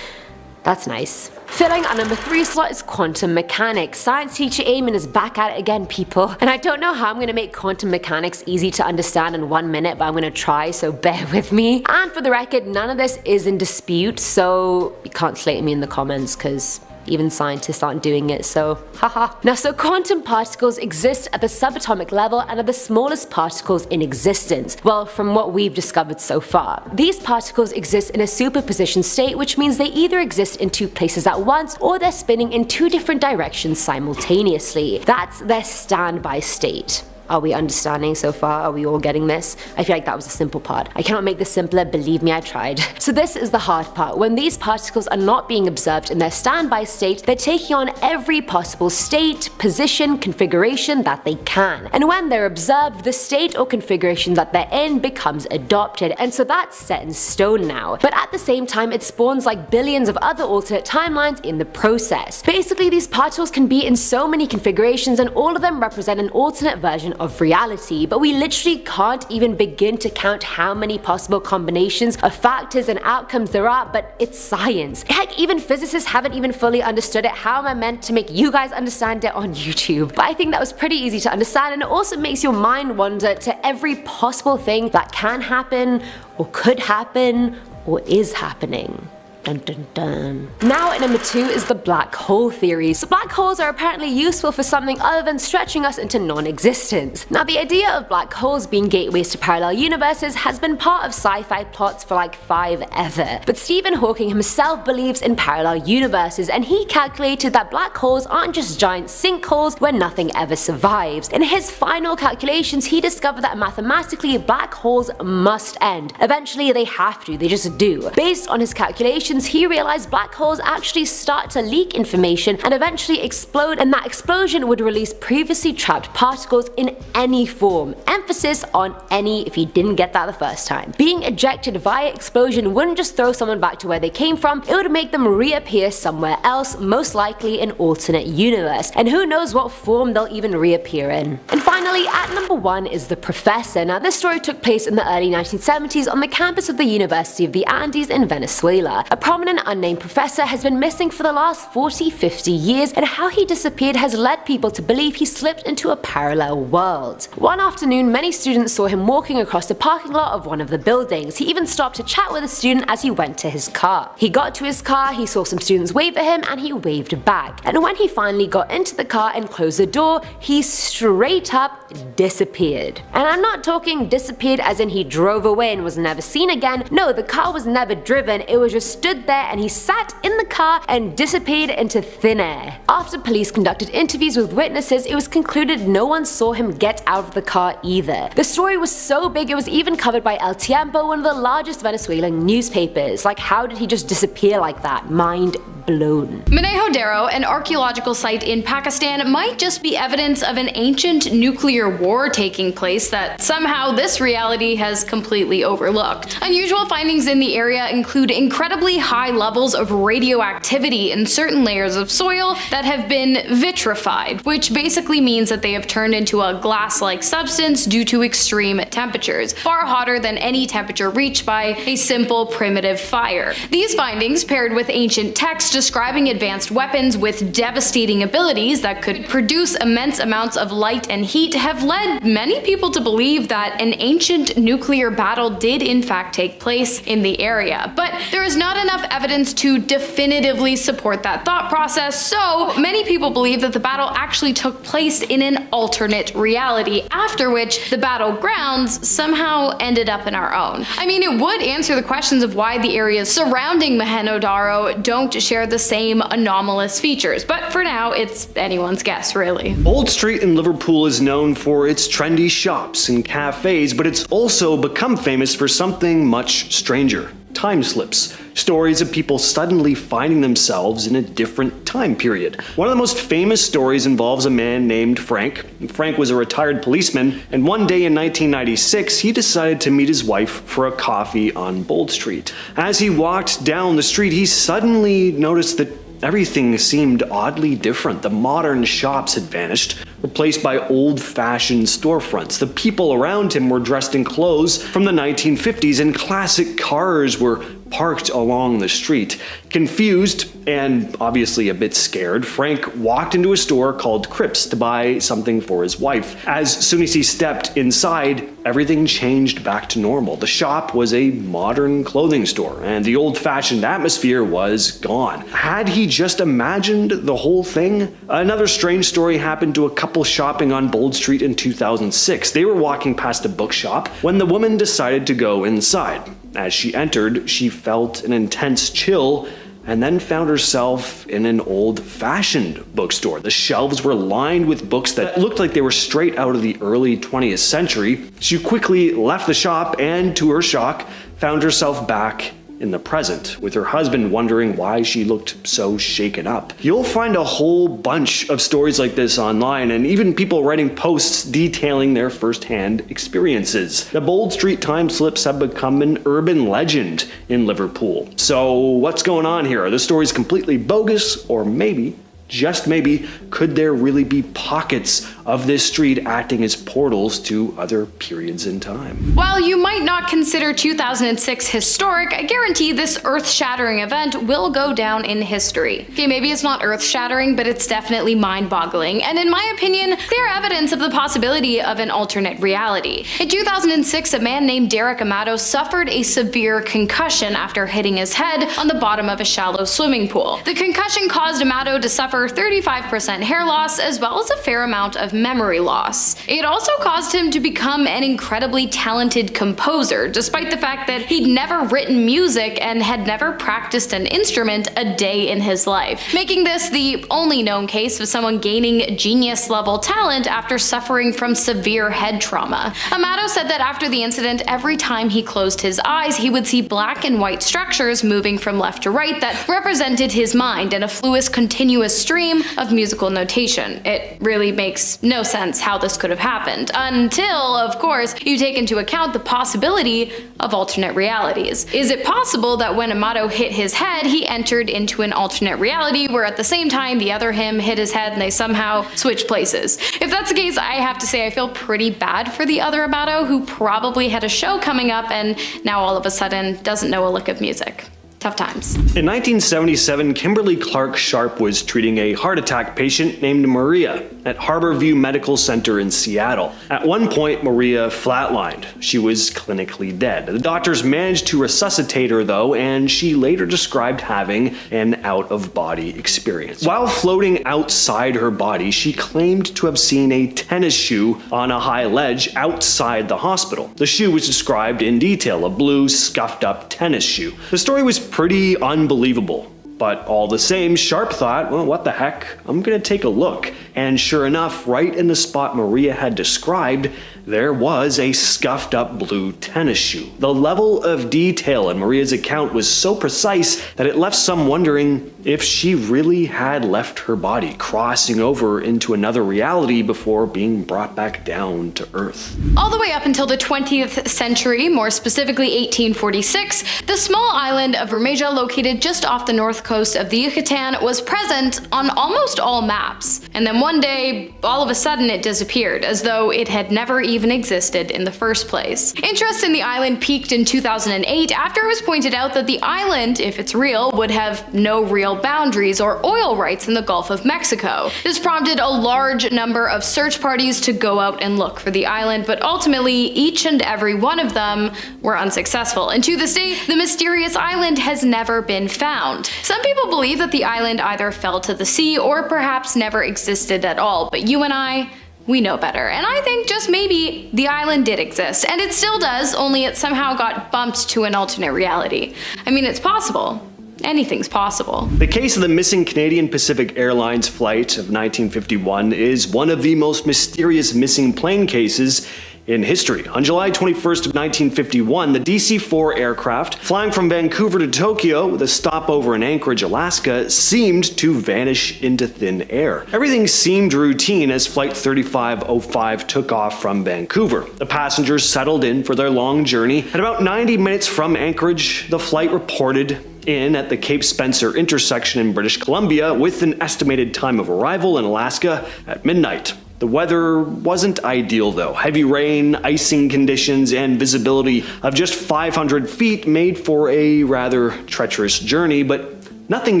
That's nice. Filling our number 3 slot is quantum mechanics. Science teacher Eamon is back at it again, people. And I don't know how I'm going to make quantum mechanics easy to understand in 1 minute, but I'm going to try, so bear with me. And for the record, none of this is in dispute, so you can't slate me in the comments because even scientists aren't doing it, so haha. Now, so quantum particles exist at the subatomic level and are the smallest particles in existence. Well, from what we've discovered so far. These particles exist in a superposition state, which means they either exist in 2 places at once or they're spinning in 2 different directions simultaneously. That's their standby state. Are we understanding so far? Are we all getting this? I feel like that was a simple part. I cannot make this simpler, believe me, I tried. So this is the hard part. When these particles are not being observed in their standby state, they're taking on every possible state, position, configuration that they can. And when they're observed, the state or configuration that they're in becomes adopted, and so that's set in stone now. But at the same time, it spawns like billions of other alternate timelines in the process. Basically, these particles can be in so many configurations, and all of them represent an alternate version element of reality, but we literally can't even begin to count how many possible combinations of factors and outcomes there are, but it's science. Heck, even physicists haven't even fully understood it. How am I meant to make you guys understand it on YouTube? But I think that was pretty easy to understand, and it also makes your mind wander to every possible thing that can happen, or could happen, or is happening. Dun, dun, dun. Now at number 2 is the black hole theory. So black holes are apparently useful for something other than stretching us into non-existence. Now the idea of black holes being gateways to parallel universes has been part of sci-fi plots for like forever. But Stephen Hawking himself believes in parallel universes, and he calculated that black holes aren't just giant sinkholes where nothing ever survives. In his final calculations, he discovered that mathematically black holes must end. Eventually they have to, they just do. Based on his calculations, he realized black holes actually start to leak information and eventually explode, and that explosion would release previously trapped particles in any form. Emphasis on any if you didn't get that the first time. Being ejected via explosion wouldn't just throw someone back to where they came from, it would make them reappear somewhere else, most likely an alternate universe, and who knows what form they'll even reappear in. And finally, at number 1 is The Professor. Now this story took place in the early 1970s on the campus of the University of the Andes in Venezuela. A prominent unnamed professor has been missing for the last 40-50 years, and how he disappeared has led people to believe he slipped into a parallel world. One afternoon, many students saw him walking across the parking lot of one of the buildings. He even stopped to chat with a student as he went to his car. He got to his car, he saw some students wave at him, and he waved back. And when he finally got into the car and closed the door, he straight up disappeared. And I'm not talking disappeared as in he drove away and was never seen again. No, the car was never driven, it was just stood there, and he sat in the car and disappeared into thin air. After police conducted interviews with witnesses, it was concluded no one saw him get out of the car either. The story was so big it was even covered by El Tiempo, one of the largest Venezuelan newspapers. Like, how did he just disappear like that? Mind blown. Mohenjo-Daro, an archaeological site in Pakistan, might just be evidence of an ancient nuclear war taking place that somehow this reality has completely overlooked. Unusual findings in the area include incredibly high levels of radioactivity in certain layers of soil that have been vitrified, which basically means that they have turned into a glass-like substance due to extreme temperatures, far hotter than any temperature reached by a simple primitive fire. These findings, paired with ancient texts describing advanced weapons with devastating abilities that could produce immense amounts of light and heat, have led many people to believe that an ancient nuclear battle did in fact take place in the area. But there is not enough evidence to definitively support that thought process, so many people believe that the battle actually took place in an alternate reality, after which the battlegrounds somehow ended up in our own. I mean, it would answer the questions of why the areas surrounding Mohenjo-Daro don't share the same anomalous features, but for now it's anyone's guess, really. Old Street in Liverpool is known for its trendy shops and cafes, but it's also become famous for something much stranger. Time slips. Stories of people suddenly finding themselves in a different time period. One of the most famous stories involves a man named Frank. Frank was a retired policeman, and one day in 1996 he decided to meet his wife for a coffee on Bold Street. As he walked down the street, he suddenly noticed that everything seemed oddly different. The modern shops had vanished, replaced by old-fashioned storefronts. The people around him were dressed in clothes from the 1950s, and classic cars were parked along the street. Confused and obviously a bit scared, Frank walked into a store called Cripps to buy something for his wife. As soon as he stepped inside, everything changed back to normal. The shop was a modern clothing store, and the old-fashioned atmosphere was gone. Had he just imagined the whole thing? Another strange story happened to a couple shopping on Bold Street in 2006. They were walking past a bookshop when the woman decided to go inside. As she entered, she felt an intense chill and then found herself in an old-fashioned bookstore. The shelves were lined with books that looked like they were straight out of the early 20th century. She quickly left the shop and, to her shock, found herself back in the present, with her husband wondering why she looked so shaken up. You'll find a whole bunch of stories like this online, and even people writing posts detailing their first-hand experiences. The Bold Street time slips have become an urban legend in Liverpool. So what's going on here? Are the stories completely bogus, or maybe, just maybe, could there really be pockets of this street acting as portals to other periods in time. While you might not consider 2006 historic, I guarantee this earth-shattering event will go down in history. Okay, maybe it's not earth-shattering, but it's definitely mind-boggling, and in my opinion, clear evidence of the possibility of an alternate reality. In 2006, a man named Derek Amato suffered a severe concussion after hitting his head on the bottom of a shallow swimming pool. The concussion caused Amato to suffer 35% hair loss as well as a fair amount of memory loss. It also caused him to become an incredibly talented composer, despite the fact that he'd never written music and had never practiced an instrument a day in his life, making this the only known case of someone gaining genius-level talent after suffering from severe head trauma. Amato said that after the incident, every time he closed his eyes, he would see black and white structures moving from left to right that represented his mind in a fluid, continuous stream of musical notation. It really makes no sense how this could have happened, until, of course, you take into account the possibility of alternate realities. Is it possible that when Amato hit his head, he entered into an alternate reality where at the same time the other him hit his head and they somehow switched places? If that's the case, I have to say I feel pretty bad for the other Amato who probably had a show coming up and now all of a sudden doesn't know a lick of music. Tough times. In 1977, Kimberly Clark Sharp was treating a heart attack patient named Maria at Harborview Medical Center in Seattle. At one point, Maria flatlined. She was clinically dead. The doctors managed to resuscitate her though, and she later described having an out-of-body experience. While floating outside her body, she claimed to have seen a tennis shoe on a high ledge outside the hospital. The shoe was described in detail, a blue, scuffed-up tennis shoe. The story was pretty unbelievable. But all the same, Sharp thought, well, what the heck, I'm gonna take a look. And sure enough, right in the spot Maria had described, there was a scuffed up blue tennis shoe. The level of detail in Maria's account was so precise that it left some wondering if she really had left her body, crossing over into another reality before being brought back down to Earth. All the way up until the 20th century, more specifically 1846, the small island of Remaja, located just off the north coast of the Yucatan, was present on almost all maps. And then one day, all of a sudden it disappeared, as though it had never even existed in the first place. Interest in the island peaked in 2008 after it was pointed out that the island, if it's real, would have no real boundaries or oil rights in the Gulf of Mexico. This prompted a large number of search parties to go out and look for the island, but ultimately each and every one of them were unsuccessful. And to this day, the mysterious island has never been found. Some people believe that the island either fell to the sea or perhaps never existed at all, but you and I, we know better. And I think just maybe the island did exist, and it still does, only it somehow got bumped to an alternate reality. I mean, it's possible. Anything's possible. The case of the missing Canadian Pacific Airlines flight of 1951 is one of the most mysterious missing plane cases in history. On July 21st of 1951, the DC-4 aircraft, flying from Vancouver to Tokyo with a stopover in Anchorage, Alaska, seemed to vanish into thin air. Everything seemed routine as Flight 3505 took off from Vancouver. The passengers settled in for their long journey. At about 90 minutes from Anchorage, the flight reported in at the Cape Spencer intersection in British Columbia with an estimated time of arrival in Alaska at midnight. The weather wasn't ideal though. Heavy rain, icing conditions, and visibility of just 500 feet made for a rather treacherous journey, but nothing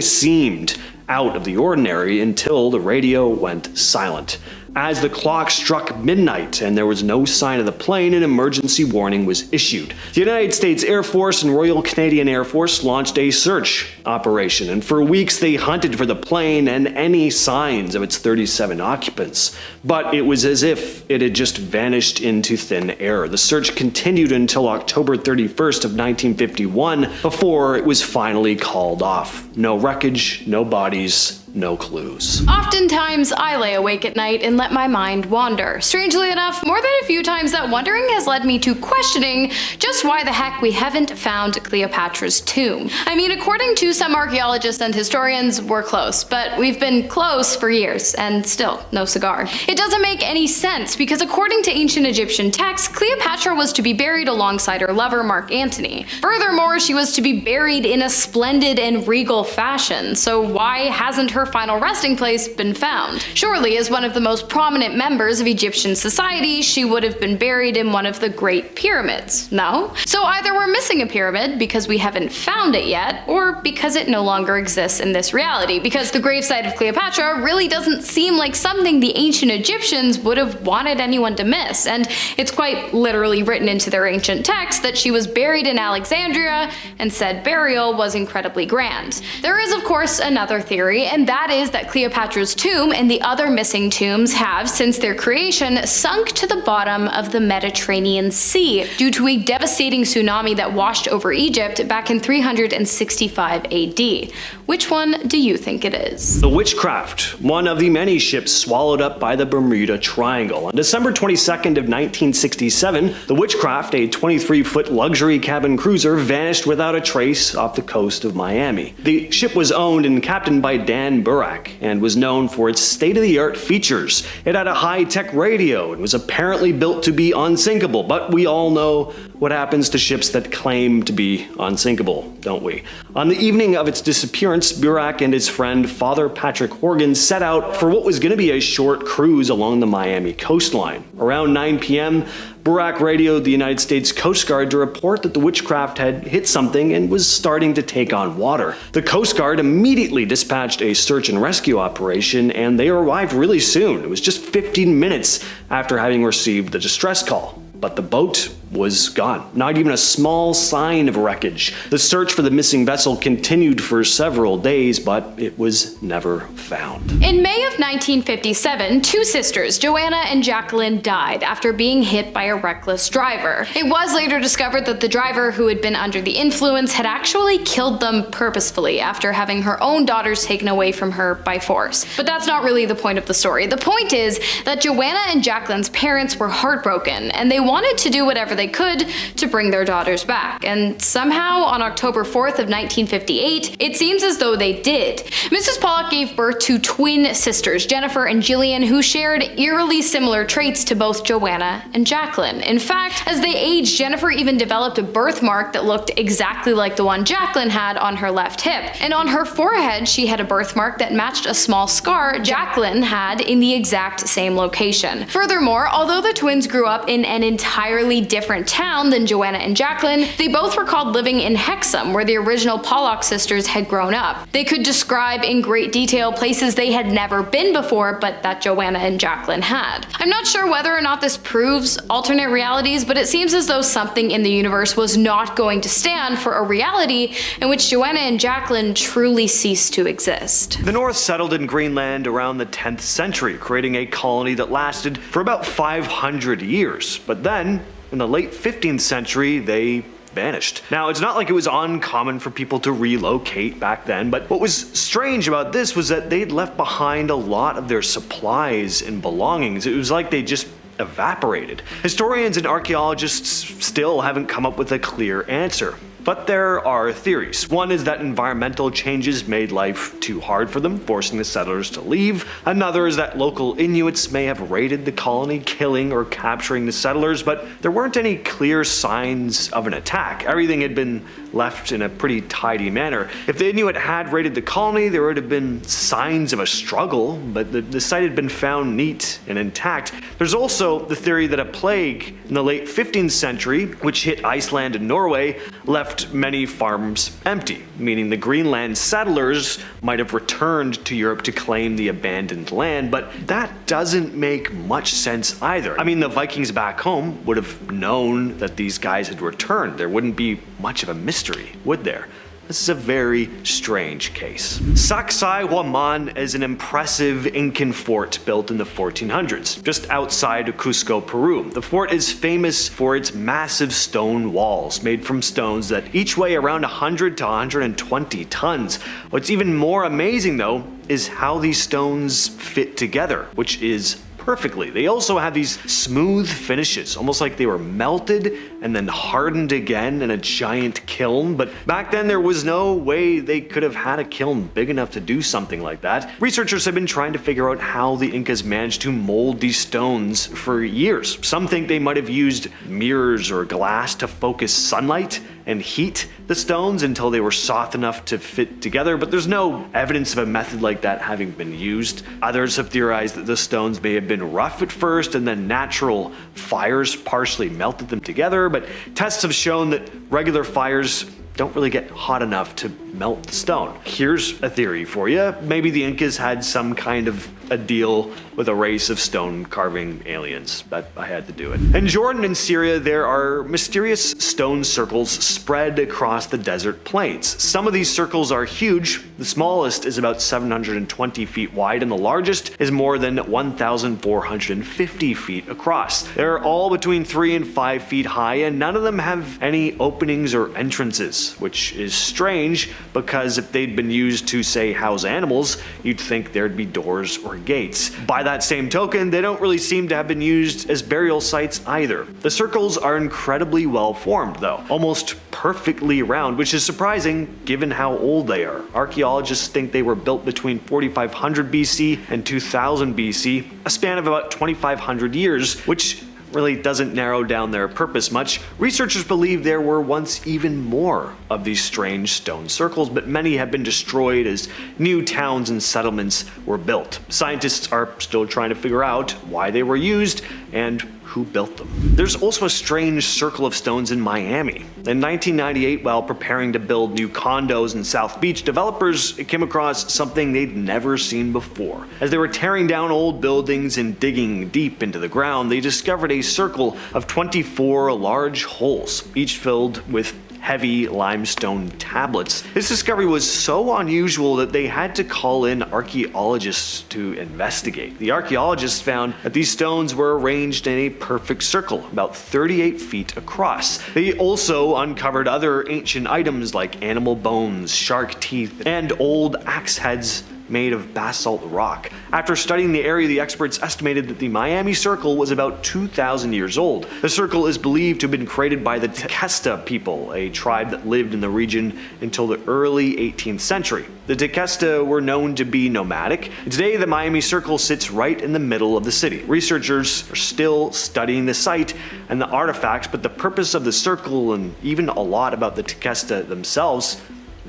seemed out of the ordinary until the radio went silent. As the clock struck midnight and there was no sign of the plane, an emergency warning was issued. The United States Air Force and Royal Canadian Air Force launched a search operation, and for weeks they hunted for the plane and any signs of its 37 occupants. But it was as if it had just vanished into thin air. The search continued until October 31st of 1951 before it was finally called off. No wreckage, no bodies, no clues. Oftentimes, I lay awake at night and let my mind wander. Strangely enough, more than a few times that wondering has led me to questioning just why the heck we haven't found Cleopatra's tomb. I mean, according to some archaeologists and historians, we're close, but we've been close for years, and still, no cigar. It doesn't make any sense, because according to ancient Egyptian texts, Cleopatra was to be buried alongside her lover, Mark Antony. Furthermore, she was to be buried in a splendid and regal fashion, so why hasn't her her final resting place been found. Surely, as one of the most prominent members of Egyptian society, she would have been buried in one of the Great Pyramids, no? So either we're missing a pyramid because we haven't found it yet, or because it no longer exists in this reality, because the gravesite of Cleopatra really doesn't seem like something the ancient Egyptians would have wanted anyone to miss, and it's quite literally written into their ancient text that she was buried in Alexandria, and said burial was incredibly grand. There is, of course, another theory, and that is that Cleopatra's tomb and the other missing tombs have, since their creation, sunk to the bottom of the Mediterranean Sea due to a devastating tsunami that washed over Egypt back in 365 AD. Which one do you think it is? The Witchcraft, one of the many ships swallowed up by the Bermuda Triangle. On December 22nd of 1967, the Witchcraft, a 23-foot luxury cabin cruiser, vanished without a trace off the coast of Miami. The ship was owned and captained by Dan Burak and was known for its state-of-the-art features. It had a high-tech radio and was apparently built to be unsinkable, but we all know what happens to ships that claim to be unsinkable, don't we? On the evening of its disappearance, Burak and his friend Father Patrick Horgan set out for what was going to be a short cruise along the Miami coastline. Around 9 p.m., Burak radioed the United States Coast Guard to report that the Witchcraft had hit something and was starting to take on water. The Coast Guard immediately dispatched a search and rescue operation, and they arrived really soon. It was just 15 minutes after having received the distress call. But the boat was gone. Not even a small sign of wreckage. The search for the missing vessel continued for several days, but it was never found. In May of 1957, two sisters, Joanna and Jacqueline, died after being hit by a reckless driver. It was later discovered that the driver, who had been under the influence, had actually killed them purposefully after having her own daughters taken away from her by force. But that's not really the point of the story. The point is that Joanna and Jacqueline's parents were heartbroken, and they wanted to do whatever they could to bring their daughters back. And somehow, on October 4th of 1958, it seems as though they did. Mrs. Pollock gave birth to twin sisters, Jennifer and Jillian, who shared eerily similar traits to both Joanna and Jacqueline. In fact, as they aged, Jennifer even developed a birthmark that looked exactly like the one Jacqueline had on her left hip. And on her forehead, she had a birthmark that matched a small scar Jacqueline had in the exact same location. Furthermore, although the twins grew up in an entirely different town than Joanna and Jacqueline, they both recalled living in Hexham, where the original Pollock sisters had grown up. They could describe in great detail places they had never been before, but that Joanna and Jacqueline had. I'm not sure whether or not this proves alternate realities, but it seems as though something in the universe was not going to stand for a reality in which Joanna and Jacqueline truly ceased to exist. The North settled in Greenland around the 10th century, creating a colony that lasted for about 500 years. But then, in the late 15th century, they vanished. Now, it's not like it was uncommon for people to relocate back then, but what was strange about this was that they'd left behind a lot of their supplies and belongings. It was like they just evaporated. Historians and archaeologists still haven't come up with a clear answer. But there are theories. One is that environmental changes made life too hard for them, forcing the settlers to leave. Another is that local Inuits may have raided the colony, killing or capturing the settlers, but there weren't any clear signs of an attack. Everything had been left in a pretty tidy manner. If the Inuit had raided the colony, there would have been signs of a struggle, but the site had been found neat and intact. There's also the theory that a plague in the late 15th century, which hit Iceland and Norway, left many farms empty, meaning the Greenland settlers might have returned to Europe to claim the abandoned land, but that doesn't make much sense either. I mean, the Vikings back home would have known that these guys had returned. There wouldn't be much of a mystery, would there? This is a very strange case. Sacsay Huaman is an impressive Incan fort built in the 1400s, just outside of Cusco, Peru. The fort is famous for its massive stone walls, made from stones that each weigh around 100 to 120 tons. What's even more amazing, though, is how these stones fit together, which is perfectly. They also have these smooth finishes, almost like they were melted and then hardened again in a giant kiln. But back then there was no way they could have had a kiln big enough to do something like that. Researchers have been trying to figure out how the Incas managed to mold these stones for years. Some think they might have used mirrors or glass to focus sunlight and heat the stones until they were soft enough to fit together, but there's no evidence of a method like that having been used. Others have theorized that the stones may have been rough at first and then natural fires partially melted them together, but tests have shown that regular fires don't really get hot enough to melt the stone. Here's a theory for you. Maybe the Incas had some kind of a deal with a race of stone carving aliens, but I had to do it. In Jordan and Syria, there are mysterious stone circles spread across the desert plains. Some of these circles are huge. The smallest is about 720 feet wide, and the largest is more than 1,450 feet across. They're all between 3 and 5 feet high, and none of them have any openings or entrances, which is strange because if they'd been used to, say, house animals, you'd think there'd be doors or gates. By that same token, they don't really seem to have been used as burial sites either. The circles are incredibly well formed though, almost perfectly round, which is surprising given how old they are. Archaeologists think they were built between 4500 BC and 2000 BC, a span of about 2500 years, which really doesn't narrow down their purpose much. Researchers believe there were once even more of these strange stone circles, but many have been destroyed as new towns and settlements were built. Scientists are still trying to figure out why they were used and who built them. There's also a strange circle of stones in Miami. In 1998, while preparing to build new condos in South Beach, developers came across something they'd never seen before. As they were tearing down old buildings and digging deep into the ground, they discovered a circle of 24 large holes, each filled with heavy limestone tablets. This discovery was so unusual that they had to call in archaeologists to investigate. The archaeologists found that these stones were arranged in a perfect circle, about 38 feet across. They also uncovered other ancient items like animal bones, shark teeth, and old axe heads made of basalt rock. After studying the area, the experts estimated that the Miami Circle was about 2,000 years old. The circle is believed to have been created by the Tequesta people, a tribe that lived in the region until the early 18th century. The Tequesta were known to be nomadic. Today, the Miami Circle sits right in the middle of the city. Researchers are still studying the site and the artifacts, but the purpose of the circle and even a lot about the Tequesta themselves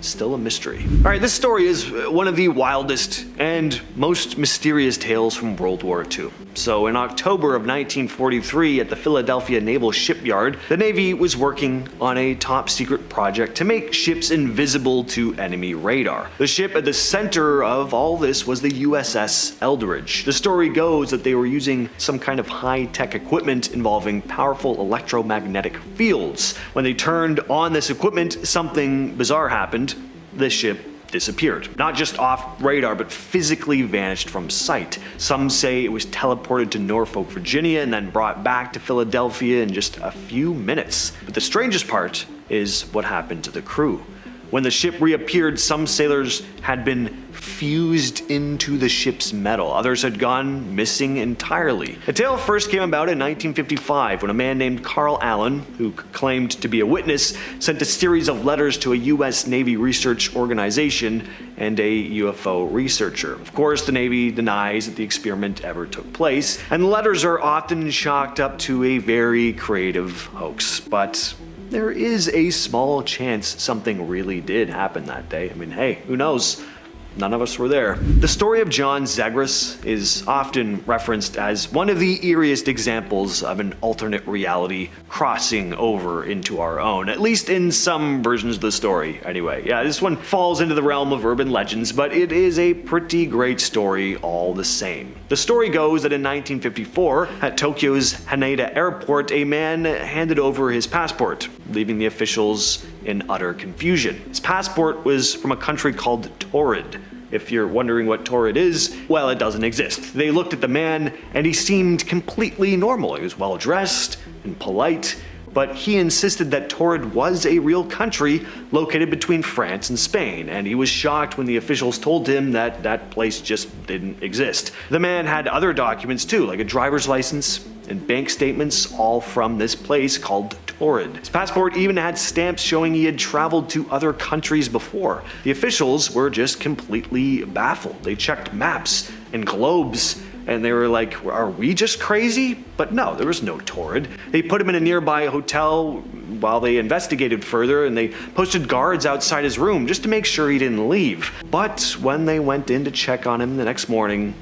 still a mystery. Alright, this story is one of the wildest and most mysterious tales from World War II. So in October of 1943 at the Philadelphia Naval Shipyard, the Navy was working on a top secret project to make ships invisible to enemy radar. The ship at the center of all this was the USS Eldridge. The story goes that they were using some kind of high-tech equipment involving powerful electromagnetic fields. When they turned on this equipment, something bizarre happened. The ship disappeared. Not just off radar, but physically vanished from sight. Some say it was teleported to Norfolk, Virginia, and then brought back to Philadelphia in just a few minutes. But the strangest part is what happened to the crew. When the ship reappeared, some sailors had been fused into the ship's metal. Others had gone missing entirely. The tale first came about in 1955 when a man named Carl Allen, who claimed to be a witness, sent a series of letters to a U.S. Navy research organization and a UFO researcher. Of course, the Navy denies that the experiment ever took place, and the letters are often chalked up to a very creative hoax. But there is a small chance something really did happen that day. I mean, hey, who knows? None of us were there. The story of John Zegras is often referenced as one of the eeriest examples of an alternate reality crossing over into our own, at least in some versions of the story anyway. Yeah, this one falls into the realm of urban legends, but it is a pretty great story all the same. The story goes that in 1954, at Tokyo's Haneda Airport, a man handed over his passport, leaving the officials in utter confusion. His passport was from a country called Torrid. If you're wondering what Torrid is, well, it doesn't exist. They looked at the man and he seemed completely normal. He was well dressed and polite, but he insisted that Torrid was a real country located between France and Spain, and he was shocked when the officials told him that that place just didn't exist. The man had other documents too, like a driver's license and bank statements, all from this place called Torrid. His passport even had stamps showing he had traveled to other countries before. The officials were just completely baffled. They checked maps and globes And they were like, are we just crazy? But no, there was no Torrid. They put him in a nearby hotel while they investigated further, and they posted guards outside his room just to make sure he didn't leave. But when they went in to check on him the next morning,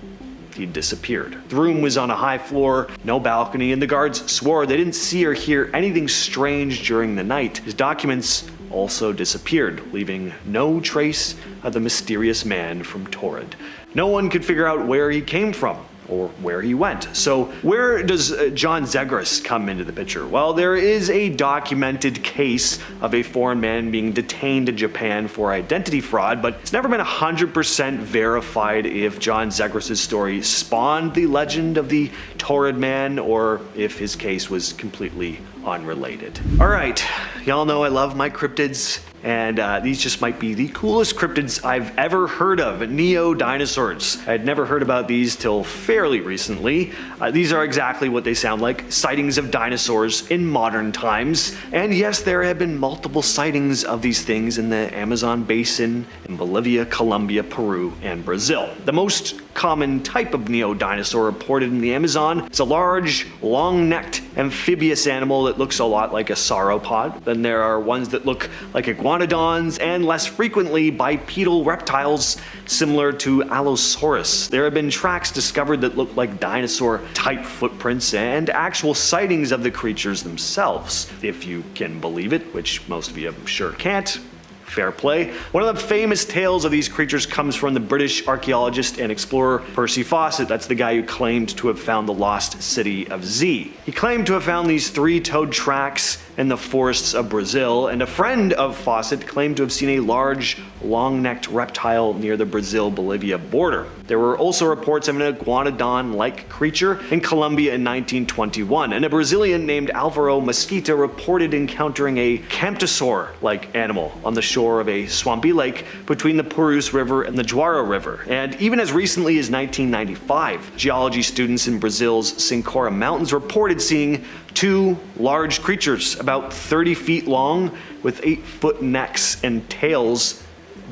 he disappeared. The room was on a high floor, no balcony, and the guards swore they didn't see or hear anything strange during the night. His documents also disappeared, leaving no trace of the mysterious man from Torrid. No one could figure out where he came from or where he went. So where does John Zegras come into the picture? Well, there is a documented case of a foreign man being detained in Japan for identity fraud, but it's never been 100% verified if John Zegras' story spawned the legend of the Torrid Man or if his case was completely unrelated. All right, y'all know I love my cryptids. And these just might be the coolest cryptids I've ever heard of, neo-dinosaurs. I had never heard about these till fairly recently. These are exactly what they sound like, sightings of dinosaurs in modern times. And yes, there have been multiple sightings of these things in the Amazon basin, in Bolivia, Colombia, Peru, and Brazil. The most common type of neo-dinosaur reported in the Amazon is a large, long-necked amphibious animal that looks a lot like a sauropod. Then there are ones that look like iguanodons, and less frequently bipedal reptiles similar to Allosaurus. There have been tracks discovered that look like dinosaur-type footprints and actual sightings of the creatures themselves, if you can believe it, which most of you I'm sure can't. Fair play. One of the famous tales of these creatures comes from the British archaeologist and explorer Percy Fawcett. That's the guy who claimed to have found the lost city of Z. He claimed to have found these three-toed tracks in the forests of Brazil, and a friend of Fawcett claimed to have seen a large, long-necked reptile near the Brazil-Bolivia border. There were also reports of an iguanodon-like creature in Colombia in 1921, and a Brazilian named Alvaro Mesquita reported encountering a camptosaur-like animal on the shore of a swampy lake between the Purus River and the Juara River. And even as recently as 1995, geology students in Brazil's Sincora Mountains reported seeing two large creatures about 30 feet long with 8-foot necks and tails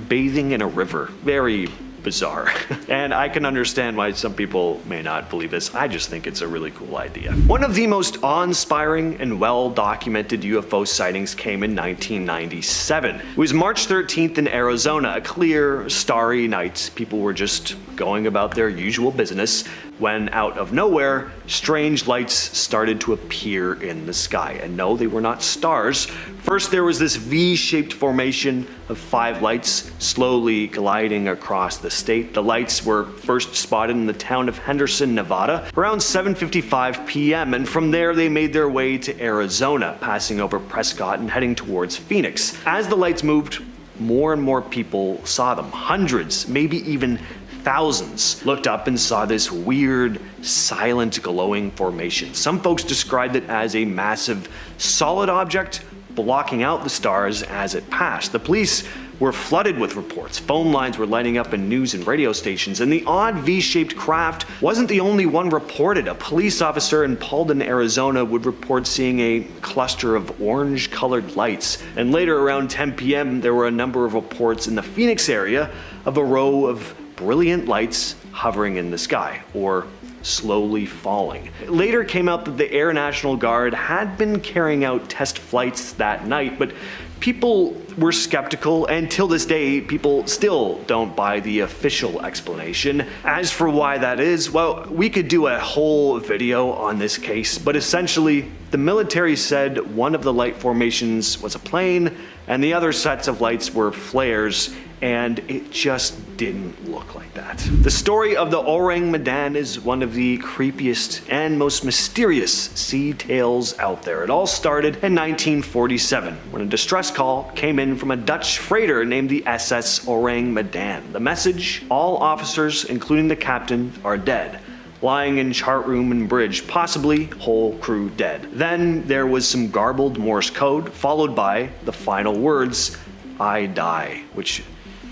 bathing in a river. Very bizarre. And I can understand why some people may not believe this. I just think it's a really cool idea. One of the most awe-inspiring and well-documented UFO sightings came in 1997. It was March 13th in Arizona, a clear, starry night. People were just going about their usual business when, out of nowhere, strange lights started to appear in the sky. And no, they were not stars. First, there was this V-shaped formation of 5 lights slowly gliding across the state. The lights were first spotted in the town of Henderson, Nevada, around 7:55 p.m., and from there they made their way to Arizona, passing over Prescott and heading towards Phoenix. As the lights moved, more and more people saw them. Hundreds, maybe even thousands, looked up and saw this weird, silent, glowing formation. Some folks described it as a massive, solid object blocking out the stars as it passed. The police were flooded with reports. Phone lines were lighting up in news and radio stations, and the odd V-shaped craft wasn't the only one reported. A police officer in Paulden, Arizona would report seeing a cluster of orange-colored lights. And later, around 10 p.m., there were a number of reports in the Phoenix area of a row of brilliant lights hovering in the sky, or slowly falling. It later came out that the Air National Guard had been carrying out test flights that night, but people were skeptical, and till this day, people still don't buy the official explanation. As for why that is, well, we could do a whole video on this case, but essentially, the military said one of the light formations was a plane, and the other sets of lights were flares, and it just didn't look like that. The story of the Orang Medan is one of the creepiest and most mysterious sea tales out there. It all started in 1947 when a distress call came in from a Dutch freighter named the SS Orang Medan. The message: all officers, including the captain, are dead, lying in chart room and bridge, possibly whole crew dead. Then there was some garbled Morse code, followed by the final words, "I die," which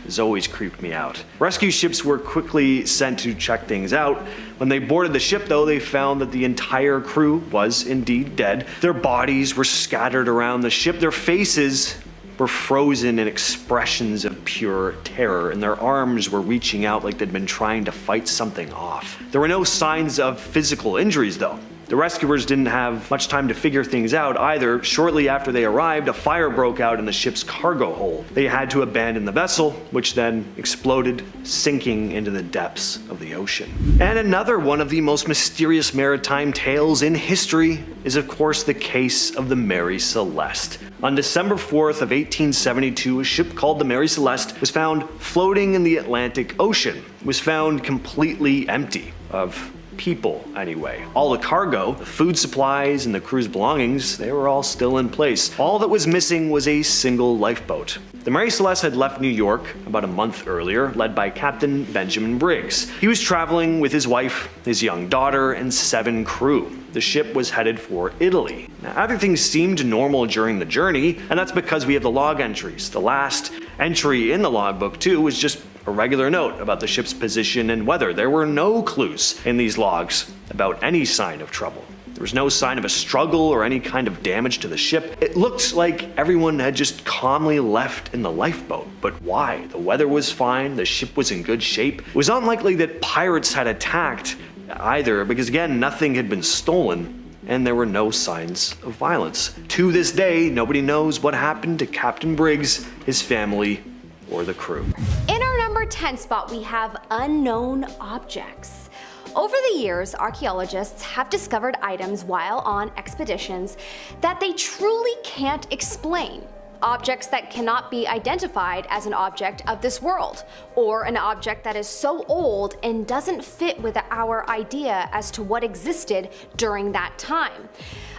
has always creeped me out. Rescue ships were quickly sent to check things out. When they boarded the ship, though, they found that the entire crew was indeed dead. Their bodies were scattered around the ship. Their faces were frozen in expressions of pure terror, and their arms were reaching out like they'd been trying to fight something off. There were no signs of physical injuries though. The rescuers didn't have much time to figure things out either. Shortly after they arrived, a fire broke out in the ship's cargo hold. They had to abandon the vessel, which then exploded, sinking into the depths of the ocean. And another one of the most mysterious maritime tales in history is of course the case of the Mary Celeste. On December 4th of 1872, a ship called the Mary Celeste was found floating in the Atlantic Ocean. It was found completely empty of people anyway. All the cargo, the food supplies, and the crew's belongings, they were all still in place. All that was missing was a single lifeboat. The Mary Celeste had left New York about a month earlier, led by Captain Benjamin Briggs. He was traveling with his wife, his young daughter, and 7 crew. The ship was headed for Italy. Now, everything seemed normal during the journey, and that's because we have the log entries. The last entry in the logbook, too, was just a regular note about the ship's position and weather. There were no clues in these logs about any sign of trouble. There was no sign of a struggle or any kind of damage to the ship. It looked like everyone had just calmly left in the lifeboat. But why? The weather was fine, the ship was in good shape. It was unlikely that pirates had attacked either, because again, nothing had been stolen, and there were no signs of violence. To this day, nobody knows what happened to Captain Briggs, his family, or the crew. In our number 10 spot, we have unknown objects. Over the years, archaeologists have discovered items while on expeditions that they truly can't explain. Objects that cannot be identified as an object of this world, or an object that is so old and doesn't fit with our idea as to what existed during that time.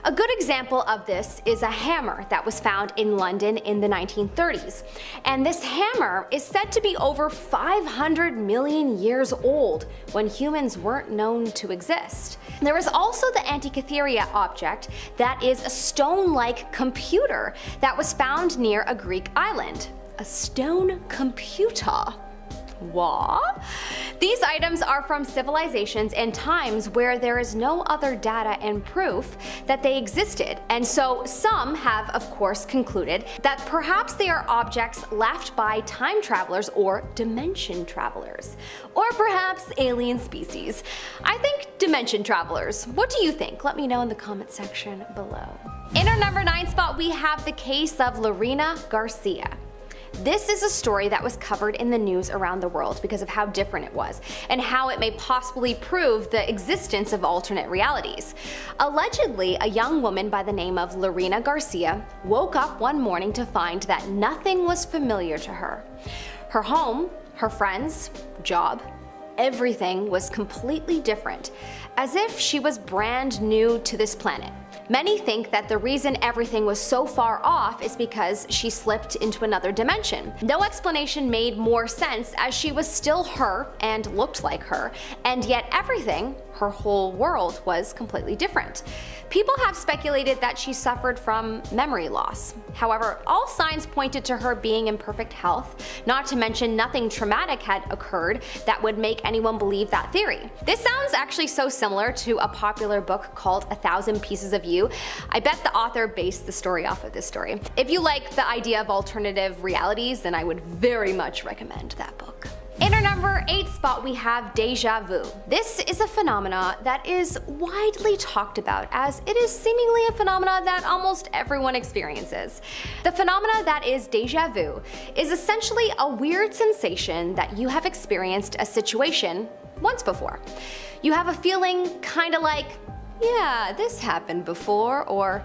A good example of this is a hammer that was found in London in the 1930s. And this hammer is said to be over 500 million years old when humans weren't known to exist. There is also the Antikythera object that is a stone-like computer that was found near a Greek island. A stone computer. What? These items are from civilizations and times where there is no other data and proof that they existed, and so some have of course concluded that perhaps they are objects left by time travelers or dimension travelers, or perhaps alien species. I think dimension travelers. What do you think? Let me know in the comment section below. In our number 9 spot, we have the case of Lorena Garcia. This is a story that was covered in the news around the world because of how different it was, and how it may possibly prove the existence of alternate realities. Allegedly, a young woman by the name of Lorena Garcia woke up one morning to find that nothing was familiar to her. Her home, her friends, job, everything was completely different, as if she was brand new to this planet. Many think that the reason everything was so far off is because she slipped into another dimension. No explanation made more sense, as she was still her and looked like her, and yet everything, her whole world, was completely different. People have speculated that she suffered from memory loss. However, all signs pointed to her being in perfect health, not to mention nothing traumatic had occurred that would make anyone believe that theory. This sounds actually so similar to a popular book called 1,000 Pieces of You. I bet the author based the story off of this story. If you like the idea of alternative realities, then I would very much recommend that book. In our number 8 spot, we have deja vu. This is a phenomena that is widely talked about, as it is seemingly a phenomena that almost everyone experiences. The phenomena that is deja vu is essentially a weird sensation that you have experienced a situation once before. You have a feeling kinda like, yeah, this happened before, or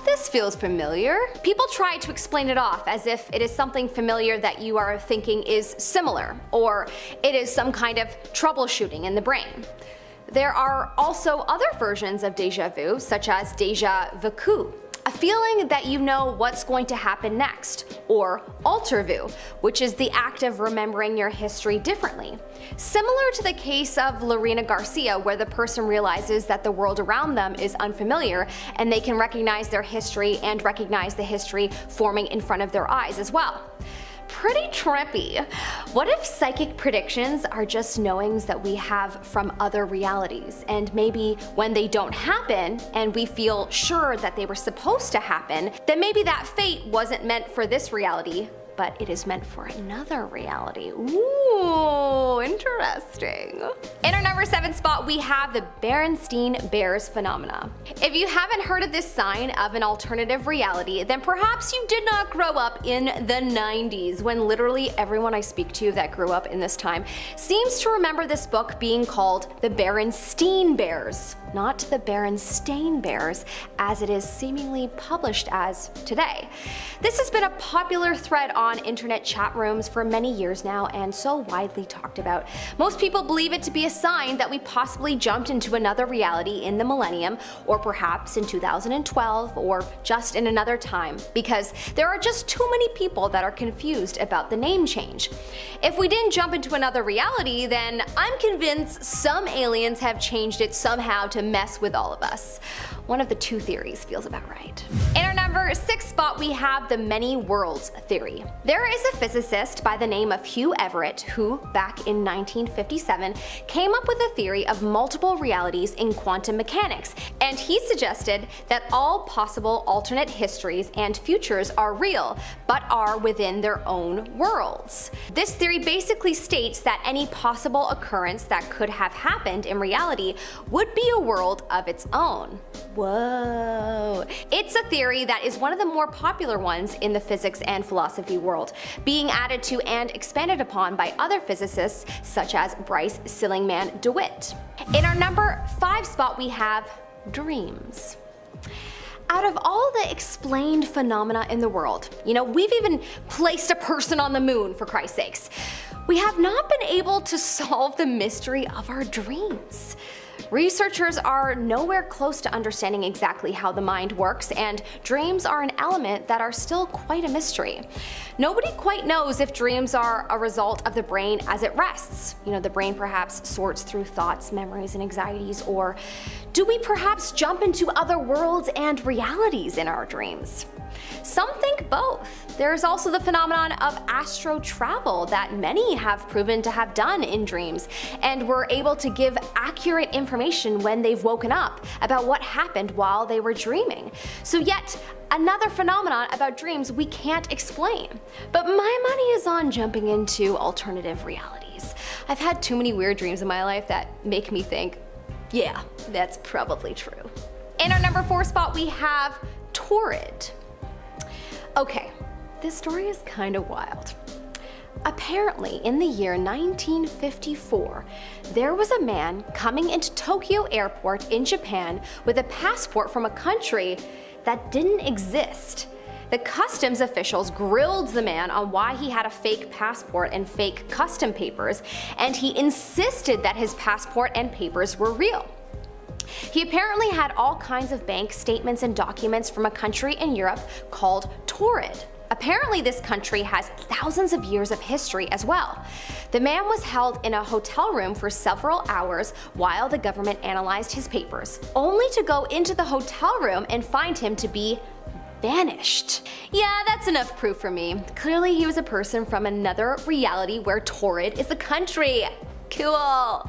this feels familiar. People try to explain it off as if it is something familiar that you are thinking is similar, or it is some kind of troubleshooting in the brain. There are also other versions of deja vu, such as deja vu, a feeling that you know what's going to happen next, or alter vu, which is the act of remembering your history differently. Similar to the case of Lorena Garcia, where the person realizes that the world around them is unfamiliar and they can recognize their history and recognize the history forming in front of their eyes as well. pretty trippy. What if psychic predictions are just knowings that we have from other realities, and maybe when they don't happen and we feel sure that they were supposed to happen, then maybe that fate wasn't meant for this reality, but it is meant for another reality. Ooh, interesting. In our number 7 spot, we have the Berenstain Bears phenomena. If you haven't heard of this sign of an alternative reality, then perhaps you did not grow up in the 90s, when literally everyone I speak to that grew up in this time seems to remember this book being called the Berenstain Bears, not the Berenstain Bears as it is seemingly published as today. This has been a popular thread on internet chat rooms for many years now, and so widely talked about. Most people believe it to be a sign that we possibly jumped into another reality in the millennium, or perhaps in 2012, or just in another time, because there are just too many people that are confused about the name change. If we didn't jump into another reality, then I'm convinced some aliens have changed it somehow to mess with all of us. One of the two theories feels about right. In our number 6 spot, we have the many worlds theory. There is a physicist by the name of Hugh Everett who, back in 1957, came up with a theory of multiple realities in quantum mechanics, and he suggested that all possible alternate histories and futures are real, but are within their own worlds. This theory basically states that any possible occurrence that could have happened in reality would be a world of its own. Whoa. It's a theory that is one of the more popular ones in the physics and philosophy world, being added to and expanded upon by other physicists such as Bryce Sillingman DeWitt. In our number 5 spot, we have dreams. Out of all the explained phenomena in the world, we've even placed a person on the moon, for Christ's sakes, we have not been able to solve the mystery of our dreams. Researchers are nowhere close to understanding exactly how the mind works, and dreams are an element that are still quite a mystery. Nobody quite knows if dreams are a result of the brain as it rests. The brain perhaps sorts through thoughts, memories, and anxieties, or do we perhaps jump into other worlds and realities in our dreams? Some think both. There's also the phenomenon of astro travel that many have proven to have done in dreams, and were able to give accurate information when they've woken up about what happened while they were dreaming. So yet another phenomenon about dreams we can't explain. But my money is on jumping into alternative realities. I've had too many weird dreams in my life that make me think, yeah, that's probably true. In our number 4 spot, we have Torrid. Okay, this story is kind of wild. Apparently, in the year 1954, there was a man coming into Tokyo Airport in Japan with a passport from a country that didn't exist. The customs officials grilled the man on why he had a fake passport and fake custom papers, and he insisted that his passport and papers were real. He apparently had all kinds of bank statements and documents from a country in Europe called Torrid. Apparently this country has thousands of years of history as well. The man was held in a hotel room for several hours while the government analyzed his papers, only to go into the hotel room and find him to be vanished. Yeah, that's enough proof for me. Clearly he was a person from another reality where Torrid is a country. Cool.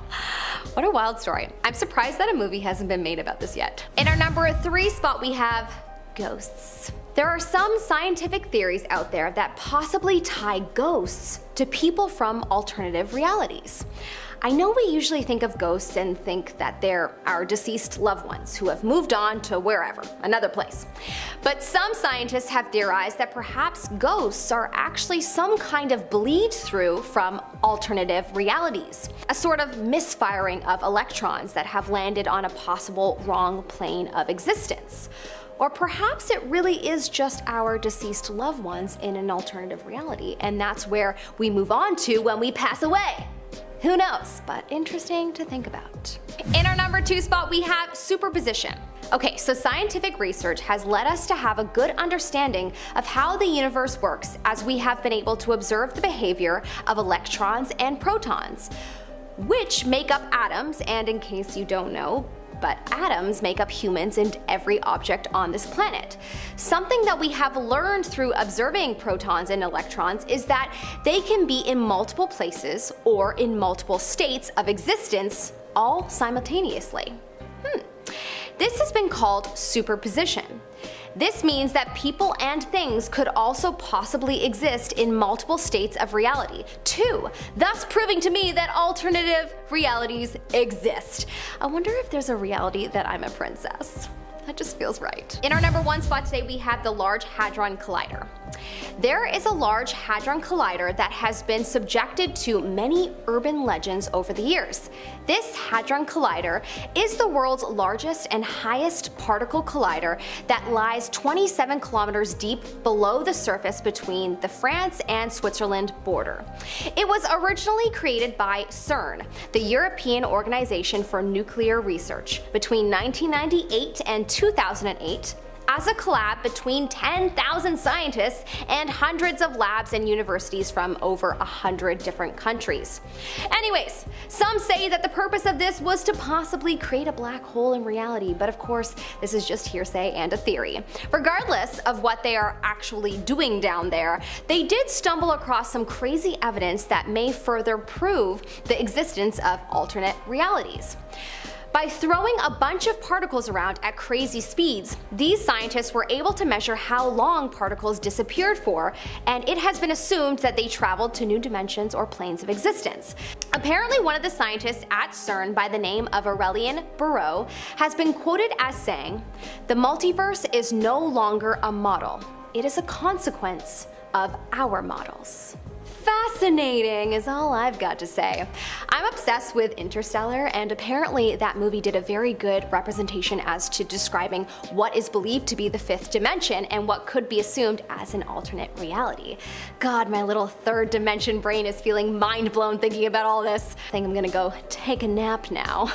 What a wild story. I'm surprised that a movie hasn't been made about this yet. In our number 3 spot, we have ghosts. There are some scientific theories out there that possibly tie ghosts to people from alternative realities. I know we usually think of ghosts and think that they're our deceased loved ones who have moved on to wherever, another place. But some scientists have theorized that perhaps ghosts are actually some kind of bleed through from alternative realities, a sort of misfiring of electrons that have landed on a possible wrong plane of existence. Or perhaps it really is just our deceased loved ones in an alternative reality, and that's where we move on to when we pass away. Who knows, but interesting to think about. In our number 2 spot, we have superposition. Okay, so scientific research has led us to have a good understanding of how the universe works, as we have been able to observe the behavior of electrons and protons, which make up atoms, and in case you don't know, but atoms make up humans and every object on this planet. Something that we have learned through observing protons and electrons is that they can be in multiple places or in multiple states of existence all simultaneously. This has been called superposition. This means that people and things could also possibly exist in multiple states of reality, too, thus proving to me that alternative realities exist. I wonder if there's a reality that I'm a princess. That just feels right. In our number 1 spot today, we have the Large Hadron Collider. There is a Large Hadron Collider that has been subjected to many urban legends over the years. This Hadron Collider is the world's largest and highest particle collider that lies 27 kilometers deep below the surface between the France and Switzerland border. It was originally created by CERN, the European Organization for Nuclear Research, between 1998 and 2008, as a collab between 10,000 scientists and hundreds of labs and universities from over 100 different countries. Anyways, some say that the purpose of this was to possibly create a black hole in reality, but of course, this is just hearsay and a theory. Regardless of what they are actually doing down there, they did stumble across some crazy evidence that may further prove the existence of alternate realities. By throwing a bunch of particles around at crazy speeds, these scientists were able to measure how long particles disappeared for, and it has been assumed that they traveled to new dimensions or planes of existence. Apparently, one of the scientists at CERN by the name of Aurélien Barraud has been quoted as saying, "The multiverse is no longer a model. It is a consequence of our models." Fascinating is all I've got to say. I'm obsessed with Interstellar, and apparently that movie did a very good representation as to describing what is believed to be the 5th dimension and what could be assumed as an alternate reality. God, my little 3rd dimension brain is feeling mind blown thinking about all this. I think I'm gonna go take a nap now.